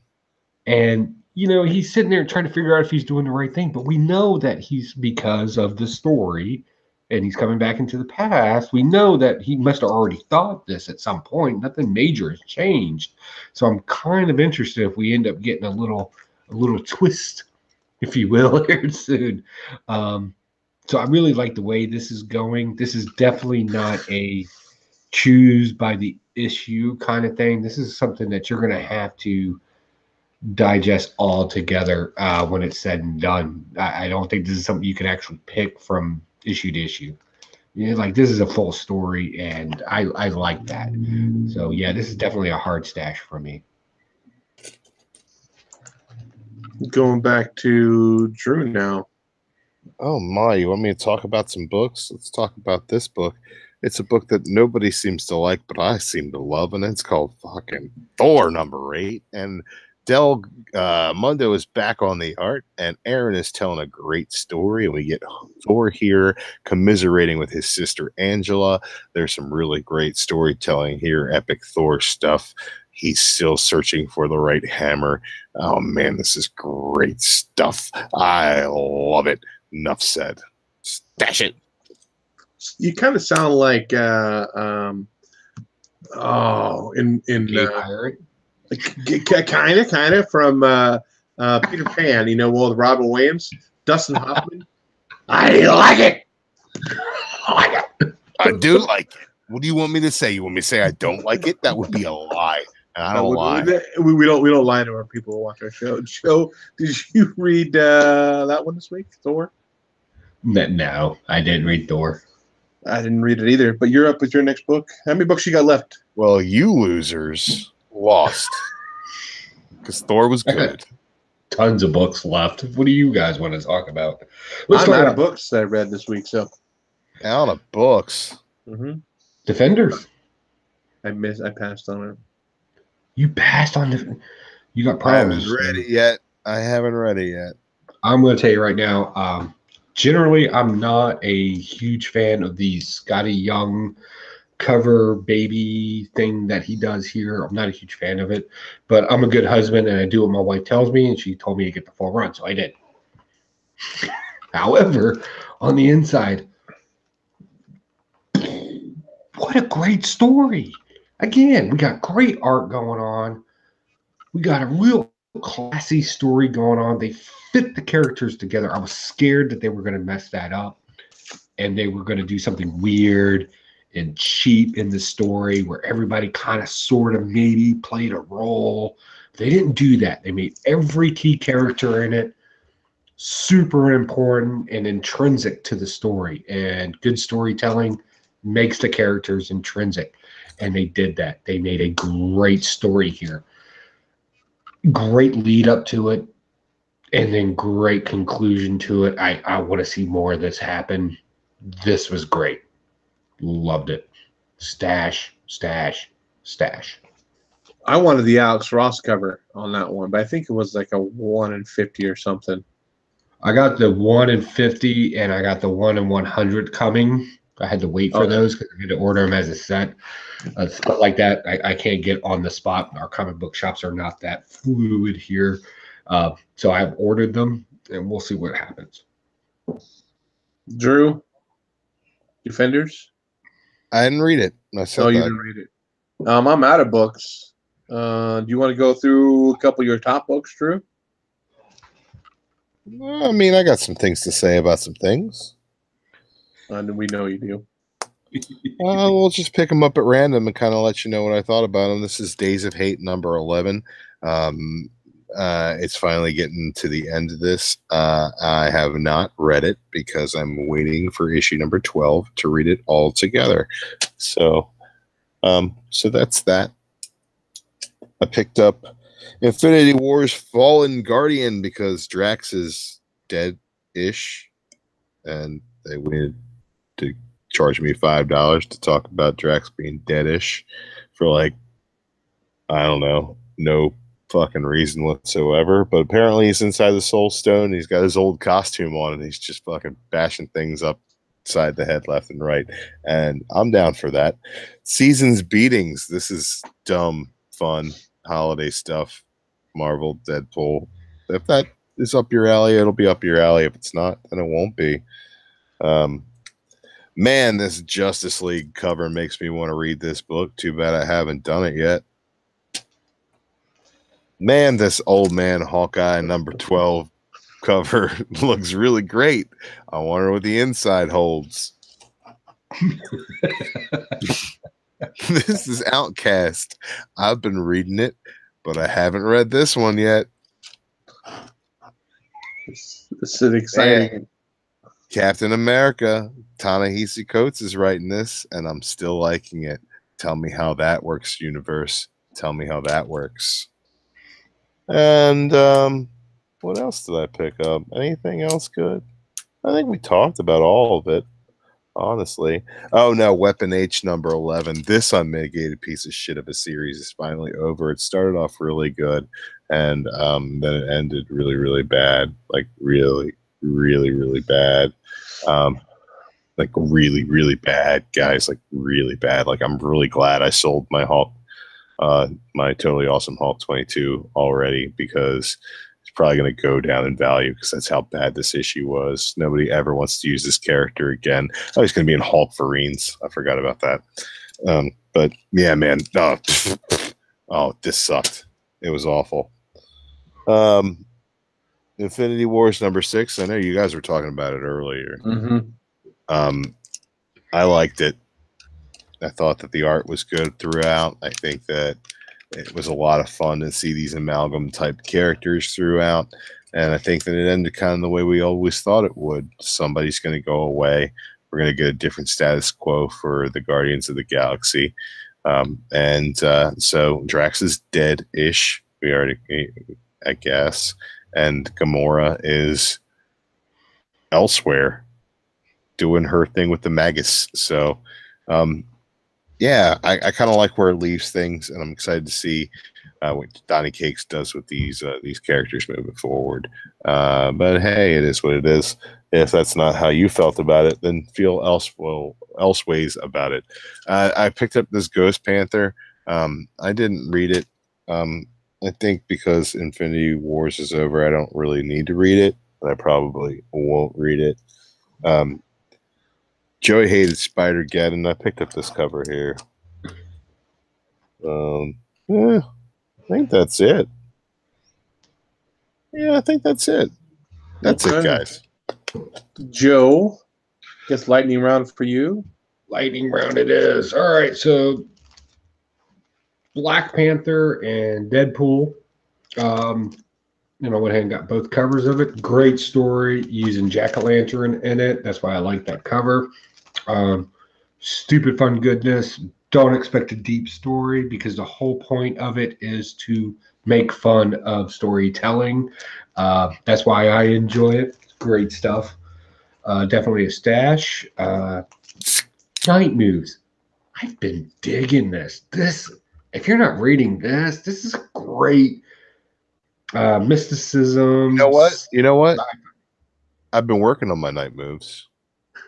And, he's sitting there trying to figure out if he's doing the right thing. But we know that he's, because of the story, and he's coming back into the past, we know that he must have already thought this at some point. Nothing major has changed. So I'm kind of interested if we end up getting a little twist, if you will, here soon. So I really like the way this is going. This is definitely not a choose by the issue kind of thing. This is something that you're going to have to digest all together when it's said and done. I don't think this is something you can actually pick from issue to issue. Like, this is a full story, and I like that. So yeah, this is definitely a hard stash for me. Going back to Drew now. Oh my, you want me to talk about some books? Let's talk about this book. It's a book that nobody seems to like, but I seem to love, and it's called fucking Thor #8. And Del Mundo is back on the art, and Aaron is telling a great story, and we get Thor here commiserating with his sister Angela. There's some really great storytelling here, epic Thor stuff. He's still searching for the right hammer. Oh man, this is great stuff. I love it. Enough said. Stash it. You kind of sound like kind of from Peter Pan, with Robin Williams, Dustin Hoffman. I like it. I do like it. What do you want me to say? You want me to say I don't like it? That would be a lie. And I don't lie. We don't lie to our people who watch our show. Joe, did you read that one this week, Thor? No, I didn't read Thor. I didn't read it either. But you're up with your next book. How many books you got left? Well, you losers lost because Thor was good. Tons of books left. What do you guys want to talk about? I'm out of books that I read this week. So out of books. Mm-hmm. Defenders. I passed on it. You passed on the. You got problems. I haven't read it yet. I'm going to tell you right now. Generally, I'm not a huge fan of the Scotty Young cover baby thing that he does here. I'm not a huge fan of it, but I'm a good husband and I do what my wife tells me, and she told me to get the full run, so I did. However, on the inside, what a great story. Again, we got great art going on. We got a real classy story going on. They fit the characters together. I was scared that they were going to mess that up and they were going to do something weird and cheap in the story where everybody kind of sort of maybe played a role. They didn't do that. They made every key character in it super important and intrinsic to the story. And good storytelling makes the characters intrinsic. And they did that. They made a great story here. Great lead up to it. And then great conclusion to it. I want to see more of this happen. This was great. Loved it. Stash, stash, stash. I wanted the Alex Ross cover on that one, but I think it was like a 1 in 50 or something. I got the 1 in 50 and I got the 1 in 100 coming. I had to wait for those because I had to order them as a set. Stuff like that, I can't get on the spot. Our comic book shops are not that fluid here. So I've ordered them, and we'll see what happens. Drew, Defenders? I didn't read it. I said You that. didn't read it. I'm out of books. Do you want to go through a couple of your top books, Drew? I mean, I got some things to say about some things. And we know you do. We'll just pick them up at random and kind of let you know what I thought about them. This is Days of Hate number 11. It's finally getting to the end of this. I have not read it because I'm waiting for issue number 12 to read it all together. So that's that. I picked up Infinity War's Fallen Guardian because Drax is dead-ish, and they wanted to charge me $5 to talk about Drax being deadish for like, I don't know, no fucking reason whatsoever. But apparently he's inside the Soul Stone. He's got his old costume on and he's just fucking bashing things upside the head left and right. And I'm down for that. Seasons Beatings. This is dumb, fun, holiday stuff. Marvel, Deadpool. If that is up your alley, it'll be up your alley. If it's not, then it won't be. Man, this Justice League cover makes me want to read this book. Too bad I haven't done it yet. Man, this Old Man Hawkeye number 12 cover looks really great. I wonder what the inside holds. This is Outcast. I've been reading it, but I haven't read this one yet. This is exciting. Man. Captain America, Ta-Nehisi Coates is writing this, and I'm still liking it. Tell me how that works, universe. Tell me how that works. And what else did I pick up? Anything else good? I think we talked about all of it, honestly. Oh, no, Weapon H number 11. This unmitigated piece of shit of a series is finally over. It started off really good, and then it ended really, really bad. Like, really, really, really bad. Like really, really bad, guys. Like really bad. Like I'm really glad I sold my Hulk, my Totally Awesome Hulk 22 already because it's probably going to go down in value because that's how bad this issue was. Nobody ever wants to use this character again. Oh, he's going to be in Hulk Farines. I forgot about that. But yeah, man. Oh, this sucked. It was awful. Infinity Wars number 6. I know you guys were talking about it earlier. Mm-hmm. I liked it. I thought that the art was good throughout. I think that it was a lot of fun to see these amalgam type characters throughout. And I think that it ended kind of the way we always thought it would. Somebody's going to go away. We're going to get a different status quo for the Guardians of the Galaxy. So Drax is dead-ish. We already, I guess. And Gamora is elsewhere doing her thing with the Magus. So, yeah, I kind of like where it leaves things, and I'm excited to see what Donny Cates does with these characters moving forward. But hey, it is what it is. If that's not how you felt about it, then feel elseways about it. I picked up this Ghost Panther. I didn't read it. I think because Infinity Wars is over, I don't really need to read it, but I probably won't read it. Joey hated Spider-Geddon. I picked up this cover here. Yeah, I think that's it. Yeah, I think that's it. That's it, guys. Joe, guess lightning round for you. Lightning round it is. All right, so Black Panther and Deadpool. I went ahead and got both covers of it. Great story using Jack-o'-lantern in it. That's why I like that cover. Stupid fun goodness. Don't expect a deep story because the whole point of it is to make fun of storytelling. That's why I enjoy it. Great stuff. Definitely a stash. Night Moves. I've been digging this. If you're not reading this is great mysticism. You know what? I've been working on my night moves.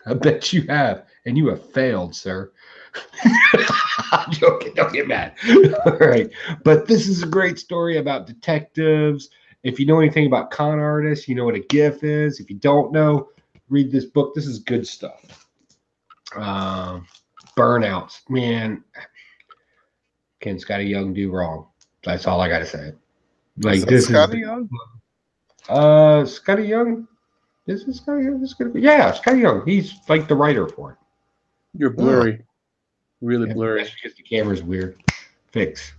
I bet you have, and you have failed, sir. I'm joking. Don't get mad. All right. But this is a great story about detectives. If you know anything about con artists, you know what a GIF is. If you don't know, read this book. This is good stuff. Burnouts. Man, can Scotty Young do wrong? That's all I got to say. Like, this Scotty Young? Scotty Young? Is it Scotty Young? Yeah, Scotty Young. He's like the writer for it. You're blurry. Really blurry. That's because the camera's weird. Fix.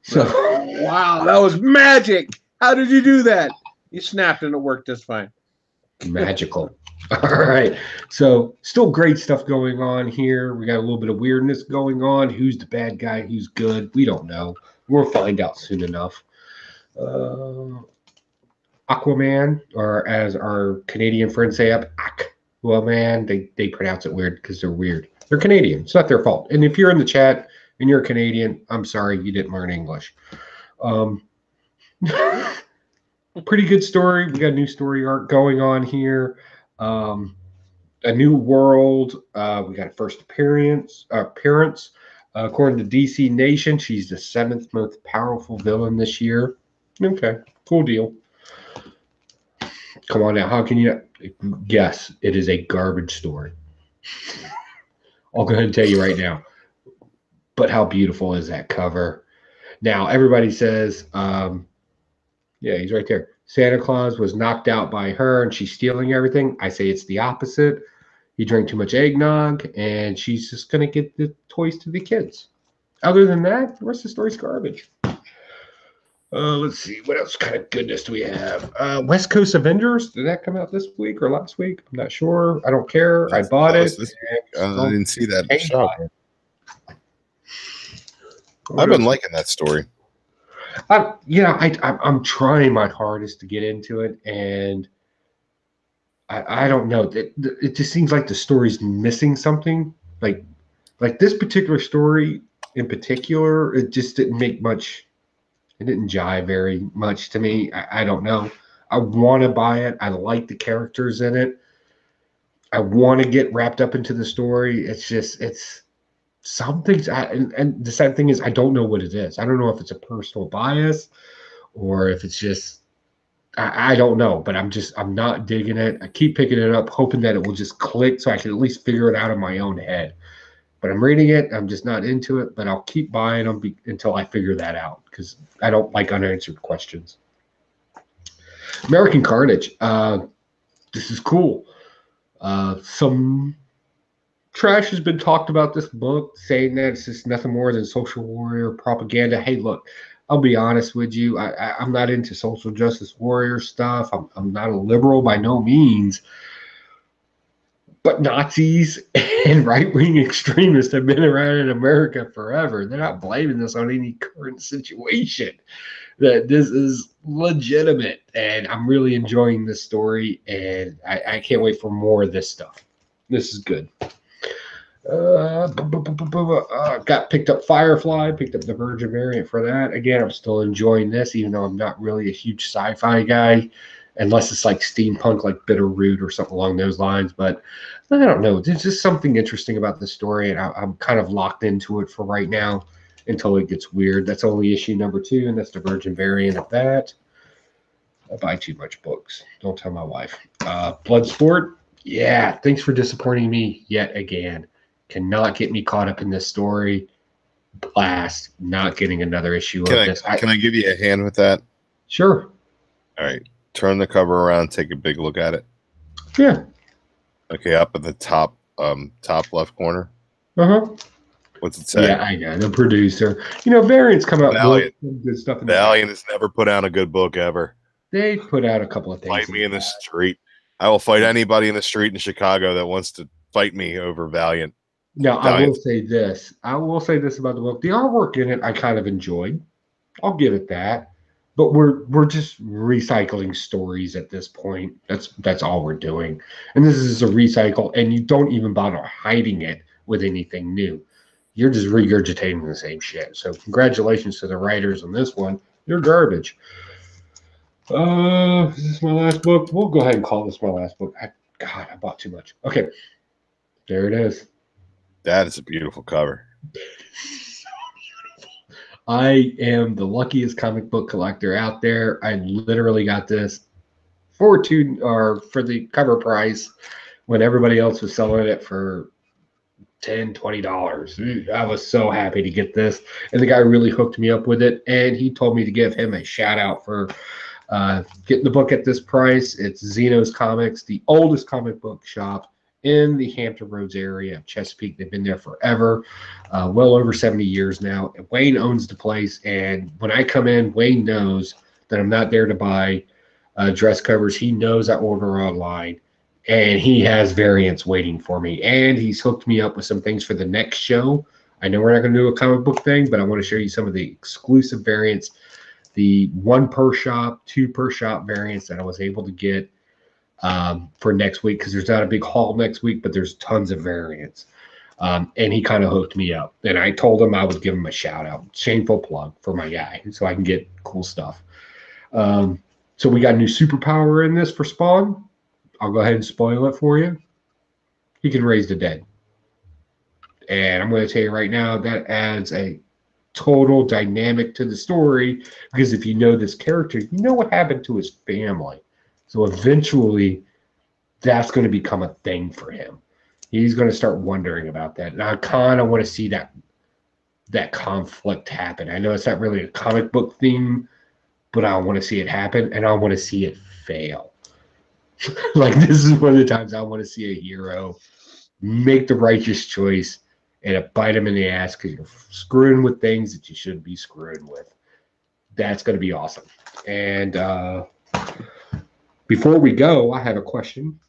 So wow, that was magic. How did you do that? You snapped and it worked just fine. Magical. All right. So still great stuff going on here. We got a little bit of weirdness going on. Who's the bad guy? Who's good? We don't know. We'll find out soon enough. Aquaman, or as our Canadian friends say, Aquaman. They pronounce it weird because they're weird. They're Canadian. It's not their fault. And if you're in the chat and you're a Canadian, I'm sorry you didn't learn English. Pretty good story. We got a new story arc going on here. A new world. We got a first appearance. According to DC Nation, she's the 7th most powerful villain this year. Okay, cool deal. Come on now. How can you guess? It is a garbage story. I'll go ahead and tell you right now. But how beautiful is that cover? Now, everybody says, yeah, he's right there. Santa Claus was knocked out by her and she's stealing everything. I say it's the opposite. He drank too much eggnog and she's just going to get the toys to the kids. Other than that, the rest of the story's garbage. Let's see. What else kind of goodness do we have? West Coast Avengers. Did that come out this week or last week? I'm not sure. I don't care. I bought it. I didn't see that in the shop. I've been liking that story. I'm trying my hardest to get into it, and I don't know. It just seems like the story's missing something. Like this particular story in particular, it just didn't make much. It didn't jive very much to me. I don't know. I want to buy it. I like the characters in it. I want to get wrapped up into the story. It's something. And the sad thing is, I don't know what it is. I don't know if it's a personal bias or if it's just, I don't know. But I'm not digging it. I keep picking it up, hoping that it will just click so I can at least figure it out in my own head. But I'm reading it. I'm just not into it. But I'll keep buying them until I figure that out because I don't like unanswered questions. American Carnage. This is cool. Some trash has been talked about this book, saying that it's just nothing more than social warrior propaganda. Hey, look, I'll be honest with you. I'm not into social justice warrior stuff. I'm not a liberal by no means. But Nazis and right-wing extremists have been around in America forever. They're not blaming this on any current situation. That this is legitimate, and I'm really enjoying this story, and I can't wait for more of this stuff. This is good. Got picked up Firefly, picked up the Virgin variant for that. Again, I'm still enjoying this, even though I'm not really a huge sci-fi guy, unless it's like steampunk, like Bitterroot or something along those lines. But I don't know. There's just something interesting about the story, and I'm kind of locked into it for right now until it gets weird. That's only issue number 2, and that's the Virgin variant of that. I buy too much books. Don't tell my wife. Bloodsport. Yeah, thanks for disappointing me yet again. Cannot get me caught up in this story. Blast. Not getting another issue of this. Can I give you a hand with that? Sure. All right. Turn the cover around. Take a big look at it. Yeah. Okay, up at the top top left corner. What's it say? Yeah, I know. The producer. You know, Variants come out with some good stuff. Valiant has never put out a good book ever. They put out a couple of things. Fight me in the street. I will fight anybody in the street in Chicago that wants to fight me over Valiant. Now, I will say this. I will say this about the book. The artwork in it, I kind of enjoyed. I'll give it that. But we're just recycling stories at this point. That's all we're doing. And this is a recycle, and you don't even bother hiding it with anything new. You're just regurgitating the same shit. So congratulations to the writers on this one. You're garbage. Is this my last book? We'll go ahead and call this my last book. God, I bought too much. Okay. There it is. That is a beautiful cover. I am the luckiest comic book collector out there. I literally got this for the cover price when everybody else was selling it for $10, $20. I was so happy to get this. And the guy really hooked me up with it. And he told me to give him a shout out for getting the book at this price. It's Zeno's Comics, the oldest comic book shop in the Hampton Roads area of Chesapeake. They've been there forever, well over 70 years now. Wayne owns the place, and when I come in, Wayne knows that I'm not there to buy dress covers. He knows I order online, and he has variants waiting for me, and he's hooked me up with some things for the next show. I know we're not going to do a comic book thing, but I want to show you some of the exclusive variants, the 1 per shop, 2 per shop variants that I was able to get for next week, because there's not a big haul next week, but there's tons of variants. And he kind of hooked me up, and I told him I would give him a shout out, shameful plug for my guy, so I can get cool stuff. So we got a new superpower in this for Spawn. I'll go ahead and spoil it for you. He can raise the dead, and I'm going to tell you right now that adds a total dynamic to the story, because if you know this character, you know what happened to his family. So eventually, that's going to become a thing for him. He's going to start wondering about that. And I kind of want to see that conflict happen. I know it's not really a comic book theme, but I want to see it happen, and I want to see it fail. Like, this is one of the times I want to see a hero make the righteous choice and it bite him in the ass because you're screwing with things that you shouldn't be screwing with. That's going to be awesome. And before we go, I have a question.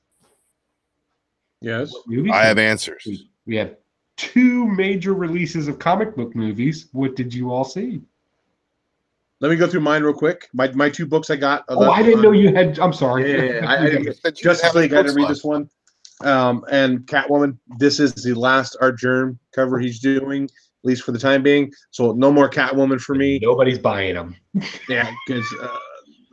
Yes. I have answers. We have 2 major releases of comic book movies. What did you all see? Let me go through mine real quick. My 2 books I got. I didn't know you had. I'm sorry. Yeah, I Justice League. I didn't read this one. And Catwoman. This is the last Art Germ cover he's doing, at least for the time being. So no more Catwoman for me. Nobody's buying them. Yeah, because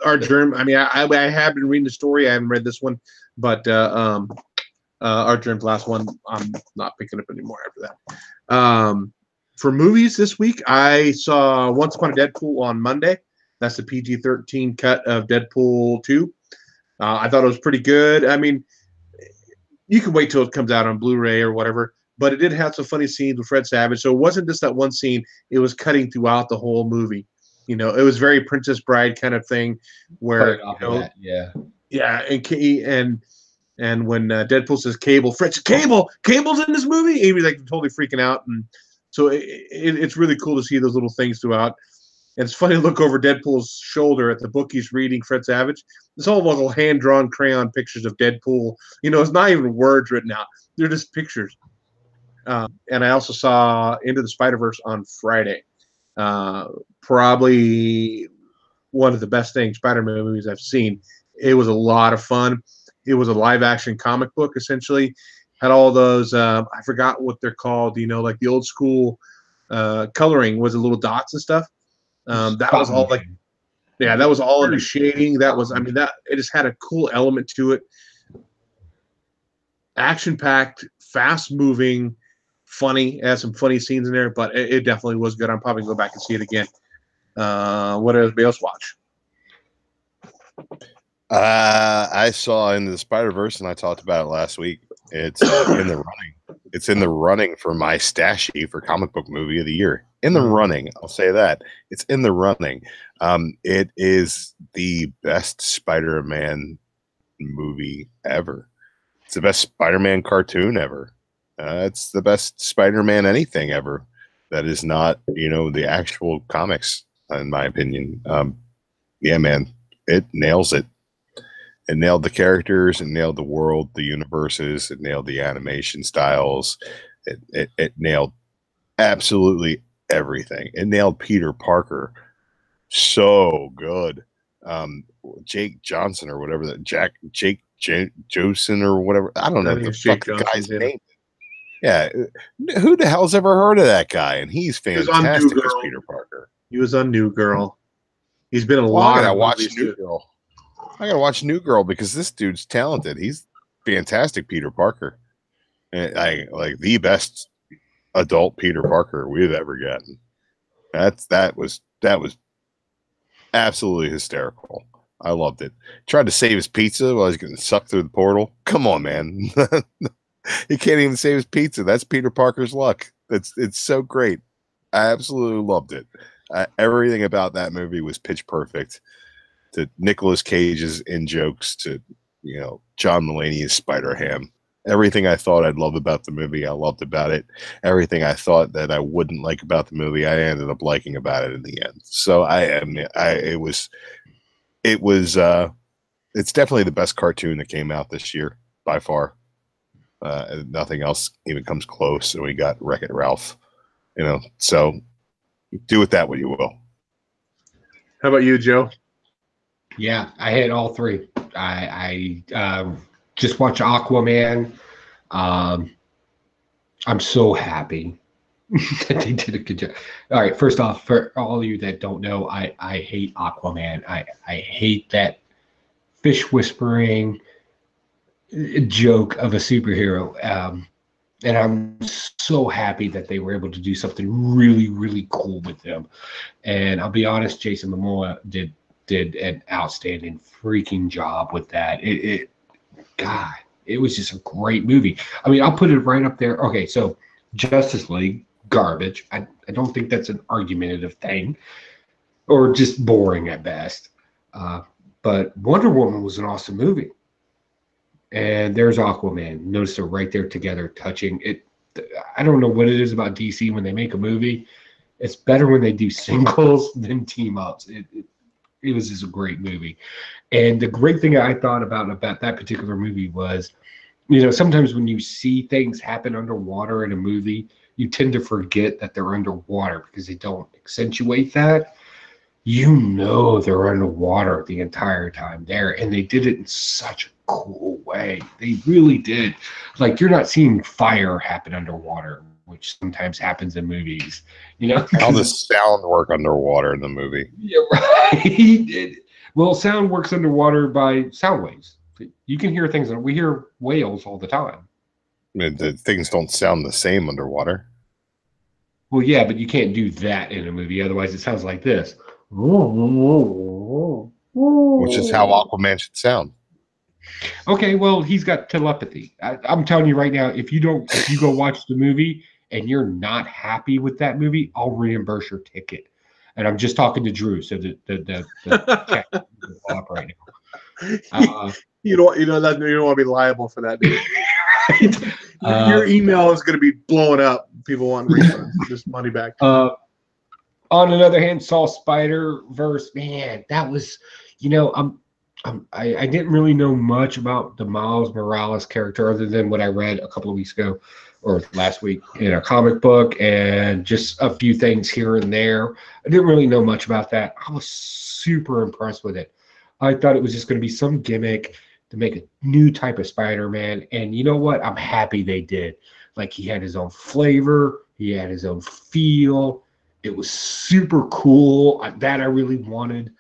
Art Germ. I mean, I have been reading the story. I haven't read this one, but Art Germ's last one, I'm not picking up anymore after that. For movies this week, I saw Once Upon a Deadpool on Monday. That's the PG-13 cut of Deadpool 2. I thought it was pretty good. I mean, you can wait till it comes out on Blu-ray or whatever, but it did have some funny scenes with Fred Savage. So it wasn't just that one scene. It was cutting throughout the whole movie. You know, it was very Princess Bride kind of thing where, and when Deadpool says Cable, Fred says, Cable's in this movie? And he was like totally freaking out. And so it's really cool to see those little things throughout. And it's funny to look over Deadpool's shoulder at the book he's reading, Fred Savage. It's all little hand-drawn crayon pictures of Deadpool. You know, it's not even words written out. They're just pictures. And I also saw Into the Spider-Verse on Friday. Probably one of the best things Spider-Man movies I've seen. It was a lot of fun. It was a live-action comic book, essentially. Had all those, I forgot what they're called, you know, like the old school coloring was the little dots and stuff. That was all like, yeah, that was all in the shading. That was, I mean, that it just had a cool element to it. Action-packed, fast-moving, funny. It had some funny scenes in there, but it definitely was good. I'm probably going to go back and see it again. What does everybody else watch? I saw Into the Spider-Verse, and I talked about it last week. It's in the running. It's in the running for my stashy for comic book movie of the year. In the running, I'll say that. It's in the running. It is the best Spider-Man movie ever. It's the best Spider-Man cartoon ever. It's the best Spider-Man anything ever. That is not, the actual comics, in my opinion. Yeah, man, it nails it. It nailed the characters, it nailed the world, the universes, it nailed the animation styles. It nailed absolutely everything. It nailed Peter Parker so good. Jake Johnson or whatever that Jake Johnson or whatever. I don't know I what think the it's Jake fuck the Johnson's guy's name. name. Yeah, who the hell's ever heard of that guy? And he's was on New fantastic as Girl. Peter Parker. He was on New Girl. He's been in a Well, I lot gotta of watch movies New too. Girl. I gotta watch New Girl because this dude's talented. He's fantastic, Peter Parker. And I like the best adult Peter Parker we've ever gotten. That was absolutely hysterical. I loved it. Tried to save his pizza while he's getting sucked through the portal. Come on, man. He can't even save his pizza. That's Peter Parker's luck. It's so great. I absolutely loved it. Everything about that movie was pitch perfect. To Nicolas Cage's in jokes to John Mulaney's Spider-Ham. Everything I thought I'd love about the movie, I loved about it. Everything I thought that I wouldn't like about the movie, I ended up liking about it in the end. So it's definitely the best cartoon that came out this year by far. Nothing else even comes close. And we got Wreck-It Ralph, so do with that what you will. How about you, Joe? Yeah, I hit all three. I just watched Aquaman. I'm so happy that they did a good job. All right, first off, for all of you that don't know, I hate Aquaman. I hate that fish whispering joke of a superhero. And I'm so happy that they were able to do something really, really cool with them. And I'll be honest, Jason Momoa did an outstanding freaking job with that. God, it was just a great movie. I mean, I'll put it right up there. Okay, so Justice League, garbage. I don't think that's an argumentative thing, or just boring at best. But Wonder Woman was an awesome movie. And there's Aquaman. Notice they're right there together, touching it. I don't know what it is about DC when they make a movie. It's better when they do singles than team ups. It was just a great movie. And the great thing I thought about that particular movie was, sometimes when you see things happen underwater in a movie, you tend to forget that they're underwater because they don't accentuate that. They're underwater the entire time there, and they did it in such a cool way. They really did. Like, you're not seeing fire happen underwater, which sometimes happens in movies. How does sound work underwater in the movie? Yeah, right. Well, sound works underwater by sound waves. You can hear things. We hear whales all the time. I mean, the things don't sound the same underwater. Well, yeah, but you can't do that in a movie. Otherwise, it sounds like this. Which is how Aquaman should sound. Okay, well, he's got telepathy. I'm telling you right now, if you go watch the movie and you're not happy with that movie, I'll reimburse your ticket. And I'm just talking to Drew, so the check will go up right now. You don't want to be liable for that, dude. Right? Your email is going to be blowing up. People want refunds, just money back. On another hand, saw Spider-Verse. Man, that was, I didn't really know much about the Miles Morales character other than what I read a couple of weeks ago or last week in a comic book and just a few things here and there. I didn't really know much about that. I was super impressed with it. I thought it was just going to be some gimmick to make a new type of Spider-Man. And you know what? I'm happy they did. Like, he had his own flavor. He had his own feel. It was super cool. That I really wanted.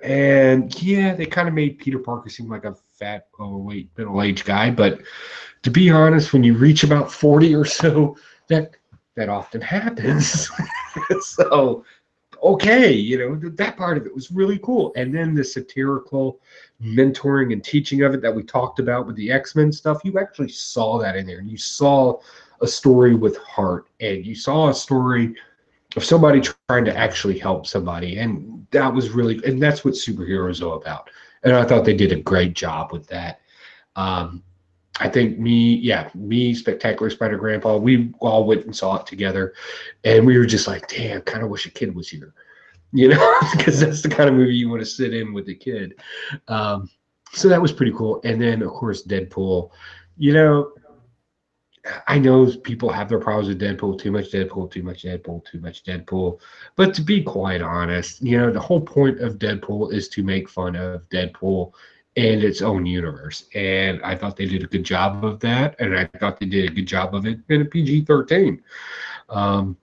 And yeah, they kind of made Peter Parker seem like a fat, overweight, middle-aged guy. But to be honest, when you reach about 40 or so, that often happens. So, okay, that part of it was really cool. And then the satirical mentoring and teaching of it that we talked about with the X-Men stuff, you actually saw that in there. And you saw a story with heart. And you saw a story of somebody trying to actually help somebody. And that was really, and that's what superheroes are about. And I thought they did a great job with that. I think me, Spectacular Spider Grandpa, we all went and saw it together, and we were just like, damn, kind of wish a kid was here, because that's the kind of movie you want to sit in with a kid. So that was pretty cool. And then, of course, Deadpool. I know people have their problems with Deadpool, too much Deadpool, too much Deadpool, too much Deadpool. But to be quite honest, the whole point of Deadpool is to make fun of Deadpool and its own universe. And I thought they did a good job of that. And I thought they did a good job of it in a PG-13. And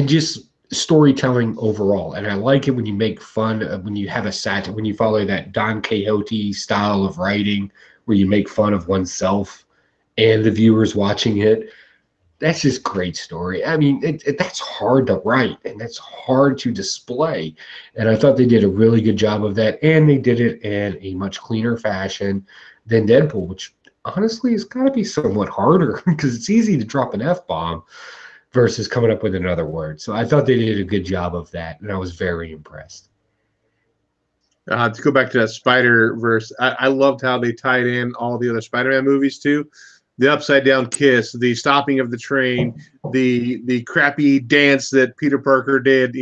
just storytelling overall. And I like it when you make fun of, when you have a satire, when you follow that Don Quixote style of writing, where you make fun of oneself and the viewers watching it. That's just great story. I mean, that's hard to write and that's hard to display. And I thought they did a really good job of that. And they did it in a much cleaner fashion than Deadpool, which honestly has got to be somewhat harder because it's easy to drop an F-bomb versus coming up with another word. So I thought they did a good job of that. And I was very impressed. To go back to that Spider-Verse, I loved how they tied in all the other Spider-Man movies too. The upside down kiss, the stopping of the train, the crappy dance that Peter Parker did,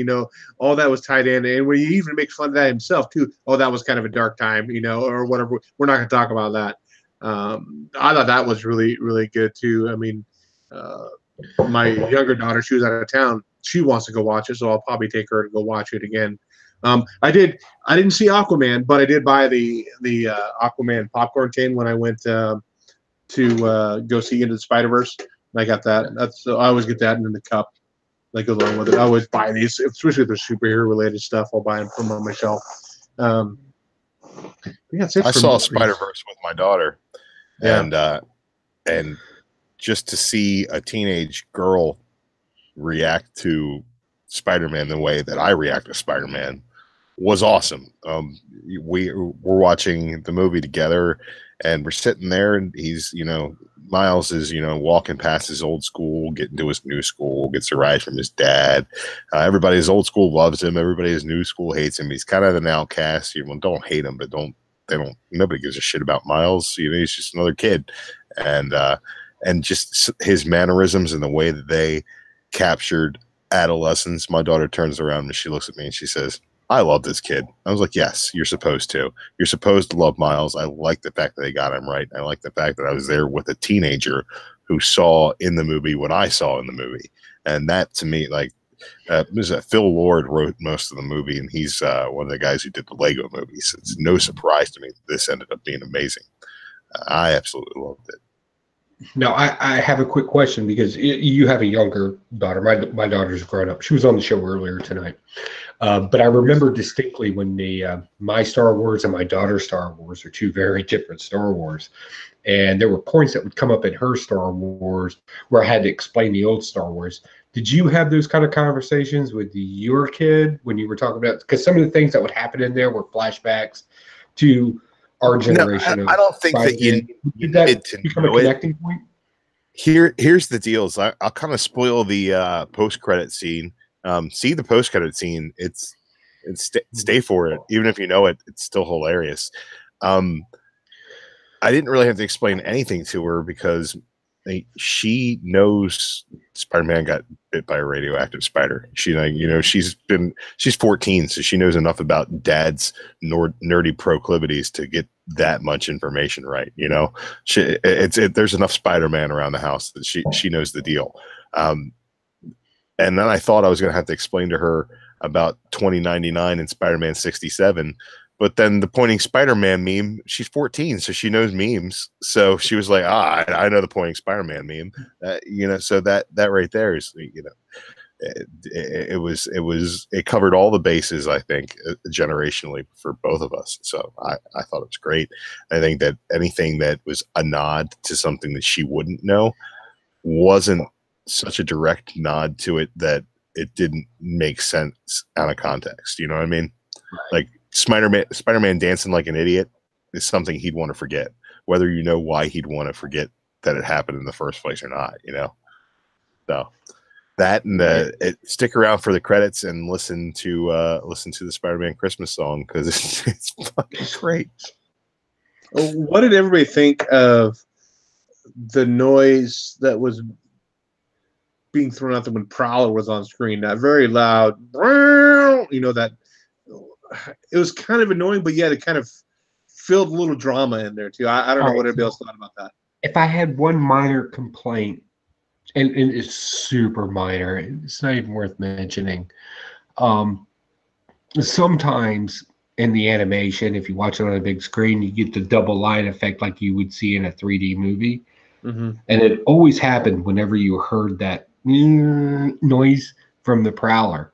all that was tied in. And when he even makes fun of that himself too, oh, that was kind of a dark time, or whatever. We're not going to talk about that. I thought that was really, really good too. I mean, my younger daughter, she was out of town. She wants to go watch it, so I'll probably take her to go watch it again. I didn't see Aquaman, but I did buy the Aquaman popcorn tin when I went to go see Into the Spider-Verse. And I got that. I always get that, and then the cup that goes along with it. I always buy these, especially if they're superhero related stuff. I'll buy them from on my shelf. I saw Spider-Verse with my daughter, and just to see a teenage girl react to Spider-Man the way that I react to Spider-Man was awesome. We're watching the movie together, and we're sitting there, and he's, Miles is, walking past his old school, getting to his new school, gets a ride from his dad. Everybody his old school loves him. Everybody his new school hates him. He's kind of an outcast. Don't hate him, but nobody gives a shit about Miles. He's just another kid. And just his mannerisms and the way that they captured adolescence. My daughter turns around and she looks at me and she says, I love this kid. I was like, yes, you're supposed to. You're supposed to love Miles. I like the fact that they got him right. I like the fact that I was there with a teenager who saw in the movie what I saw in the movie. And that, to me, Phil Lord wrote most of the movie, and he's one of the guys who did the Lego movies. It's no surprise to me that this ended up being amazing. I absolutely loved it. Now, I have a quick question because you have a younger daughter. My daughter's grown up. She was on the show earlier tonight. But I remember distinctly when my Star Wars and my daughter's Star Wars are two very different Star Wars. And there were points that would come up in her Star Wars where I had to explain the old Star Wars. Did you have those kind of conversations with your kid when you were talking about, because some of the things that would happen in there were flashbacks to our generation? No, I don't think that you needed to become a connecting point. Here's the deal. Is I'll kind of spoil the post-credit scene. See the post-credit scene. It's stay for it. Even if you know it, it's still hilarious. I didn't really have to explain anything to her because she knows Spider-Man got bit by a radioactive spider. She's 14, so she knows enough about Dad's nerdy proclivities to get that much information right. There's enough Spider-Man around the house that she knows the deal. And then I thought I was going to have to explain to her about 2099 and Spider-Man 67. But then the pointing Spider-Man meme, she's 14, so she knows memes. So she was like, I know the pointing Spider-Man meme. So that right there is, it covered all the bases, I think, generationally for both of us. So I thought it was great. I think that anything that was a nod to something that she wouldn't know wasn't such a direct nod to it that it didn't make sense out of context. You know what I mean? Like Spider-Man dancing like an idiot is something he'd want to forget, whether you know why he'd want to forget that it happened in the first place or not. So that and stick around for the credits and listen to the Spider-Man Christmas song because it's fucking great. What did everybody think of the noise that was being thrown out there when Prowler was on screen. That very loud, you know, that it was kind of annoying, but yet it kind of filled a little drama in there too. I don't know what anybody else thought about that. If I had one minor complaint, and it's super minor, it's not even worth mentioning. Sometimes in the animation, if you watch it on a big screen, you get the double line effect like you would see in a 3D movie. Mm-hmm. And it always happened whenever you heard that noise from the Prowler.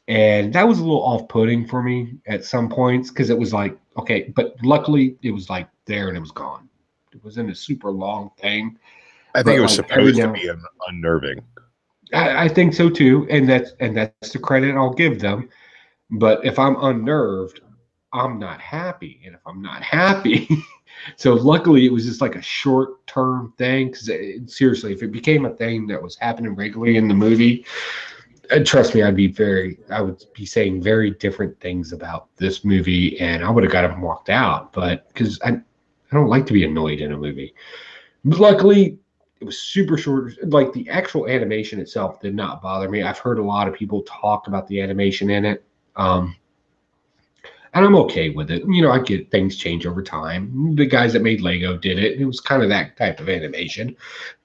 And that was a little off-putting for me at some points because it was like, okay, but luckily it was like there and it was gone. It wasn't a super long thing. I think it was like, supposed to be unnerving. I think so too, and that's the credit I'll give them. But if I'm unnerved, I'm not happy, and if I'm not happy, so luckily it was just like a short-term thing. Because seriously, if it became a thing that was happening regularly in the movie, trust me, I would be saying very different things about this movie, and I would have got him walked out. But because I don't like to be annoyed in a movie, but luckily. It was super short. Like the actual animation itself did not bother me. I've heard a lot of people talk about the animation in it. And I'm okay with it. You know, I get things change over time. The guys that made Lego did it. It was kind of that type of animation.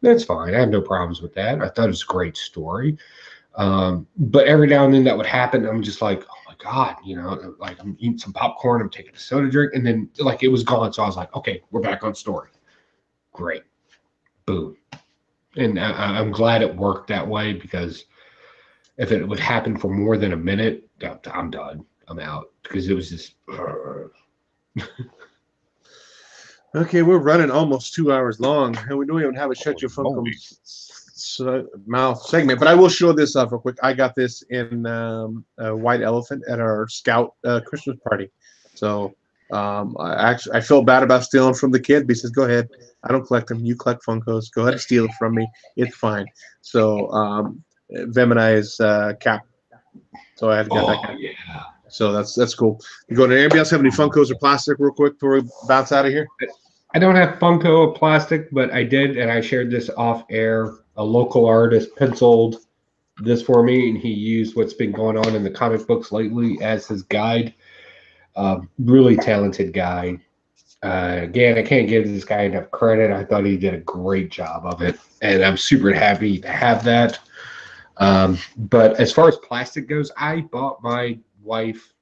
That's fine. I have no problems with that. I thought it was a great story. But every now and then that would happen. I'm just like, oh my God, you know, like I'm eating some popcorn. I'm taking a soda drink. And then like it was gone. So I was like, okay, we're back on story. Great. Boom. And I'm glad it worked that way because if it would happen for more than a minute, I'm done. I'm out because it was just. Okay, we're running almost 2 hours long, and we don't even have a Shut Your Funko Mouth segment. But I will show this off real quick. I got this in a white elephant at our Scout Christmas party. So I felt bad about stealing from the kid, but he says, "Go ahead. I don't collect them. You collect Funkos. Go ahead and steal it from me. It's fine." So Veminize cap. So I had to get that cap. Yeah. So that's cool. You go to anybody else have any Funkos or plastic real quick before we bounce out of here? I don't have Funko or plastic, but I did, and I shared this off air. A local artist penciled this for me, and he used what's been going on in the comic books lately as his guide. Really talented guy. Again, I can't give this guy enough credit. I thought he did a great job of it, and I'm super happy to have that. But as far as plastic goes, I bought my wife.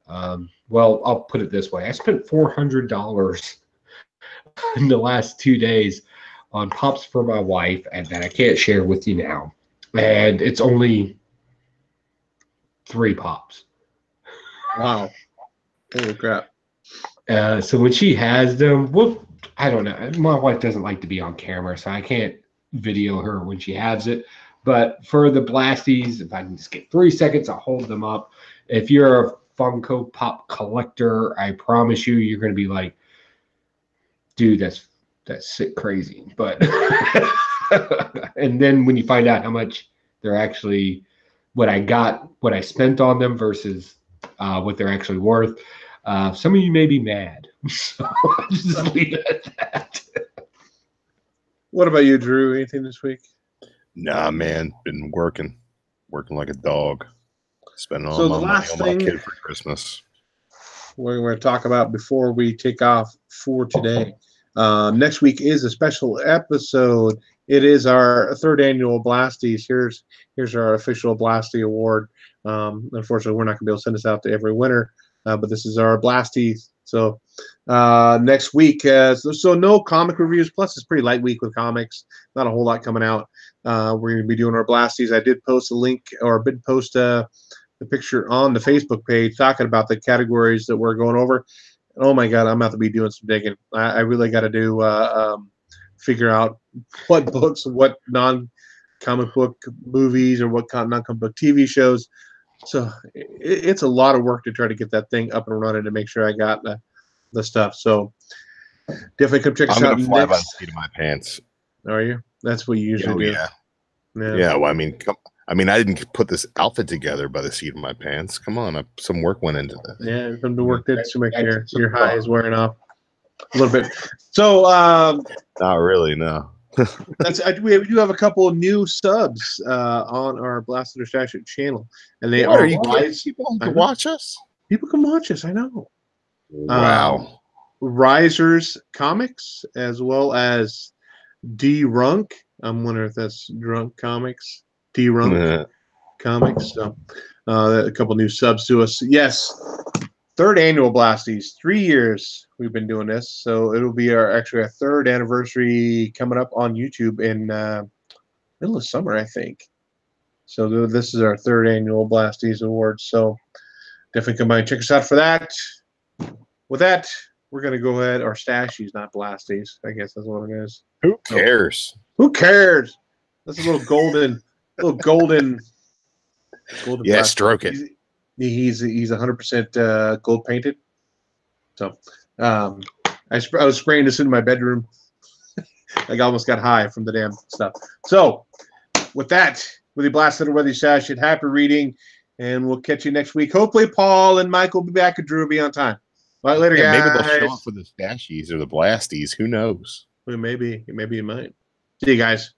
Well, I'll put it this way: I spent $400 in the last 2 days on pops for my wife, and that I can't share with you now. And it's only 3 pops. Wow! Holy crap! So when she has them, well, I don't know. My wife doesn't like to be on camera, so I can't video her when she has it. But for the blasties, if I can just get 3 seconds, I'll hold them up. If you're a Funko Pop collector, I promise you, you're going to be like, dude, that's sick crazy. But and then when you find out how much they're actually, what I spent on them versus what they're actually worth, some of you may be mad. So I'll just leave it at that. What about you, Drew? Anything this week? Nah, man, been working like a dog. Spending all So my the money last on my thing kid for Christmas. we're going to talk about before we take off for today. Next week is a special episode. It is our 3rd annual Blasties. Here's our official Blasty award. Unfortunately, we're not going to be able to send this out to every winner, but this is our Blasties. So next week, so no comic reviews. Plus, it's a pretty light week with comics. Not a whole lot coming out. We're going to be doing our Blasties. I did post a link, or did post the picture on the Facebook page talking about the categories that we're going over. Oh my God, I'm about to be doing some digging. I really got to do figure out what books, what non-comic book movies, or what non-comic book TV shows. So it's a lot of work to try to get that thing up and running to make sure I got the stuff. So definitely come check us I'm out. gonna fly by the seat of my pants. Are you? That's what you usually do. Yeah. Yeah. Yeah. Well, I mean, I didn't put this outfit together by the seat of my pants. Come on, some work went into this. Yeah, some work did to make your high is wearing off. a little bit. So Not really, no. we do have a couple of new subs on our Blasted or Stash It channel, and they What, are are you kidding? Rise. People I can know. watch us? People can watch us. I know. Wow. Risers Comics, as well as D-Runk. I'm wondering if that's Drunk Comics. D-Runk Comics. So, a couple new subs to us. Yes, 3rd annual Blasties. 3 years we've been doing this, so it'll be our 3rd anniversary coming up on YouTube in middle of summer, I think. So this is our 3rd annual Blasties Awards. So definitely come by and check us out for that. With that, we're gonna go ahead. Or Stashies, not Blasties. I guess that's what it is. Who cares? Who cares? That's a little golden. Yeah, Blastie. stroke it. He's 100% gold painted. So I was spraying this in my bedroom. I almost got high from the damn stuff. So with that, whether you blast it or whether you stash it, happy reading, and we'll catch you next week. Hopefully Paul and Michael will be back and Drew will be on time. All right, later, guys. Maybe they'll show up for the Stashies or the Blasties. Who knows? Maybe you might. See you guys.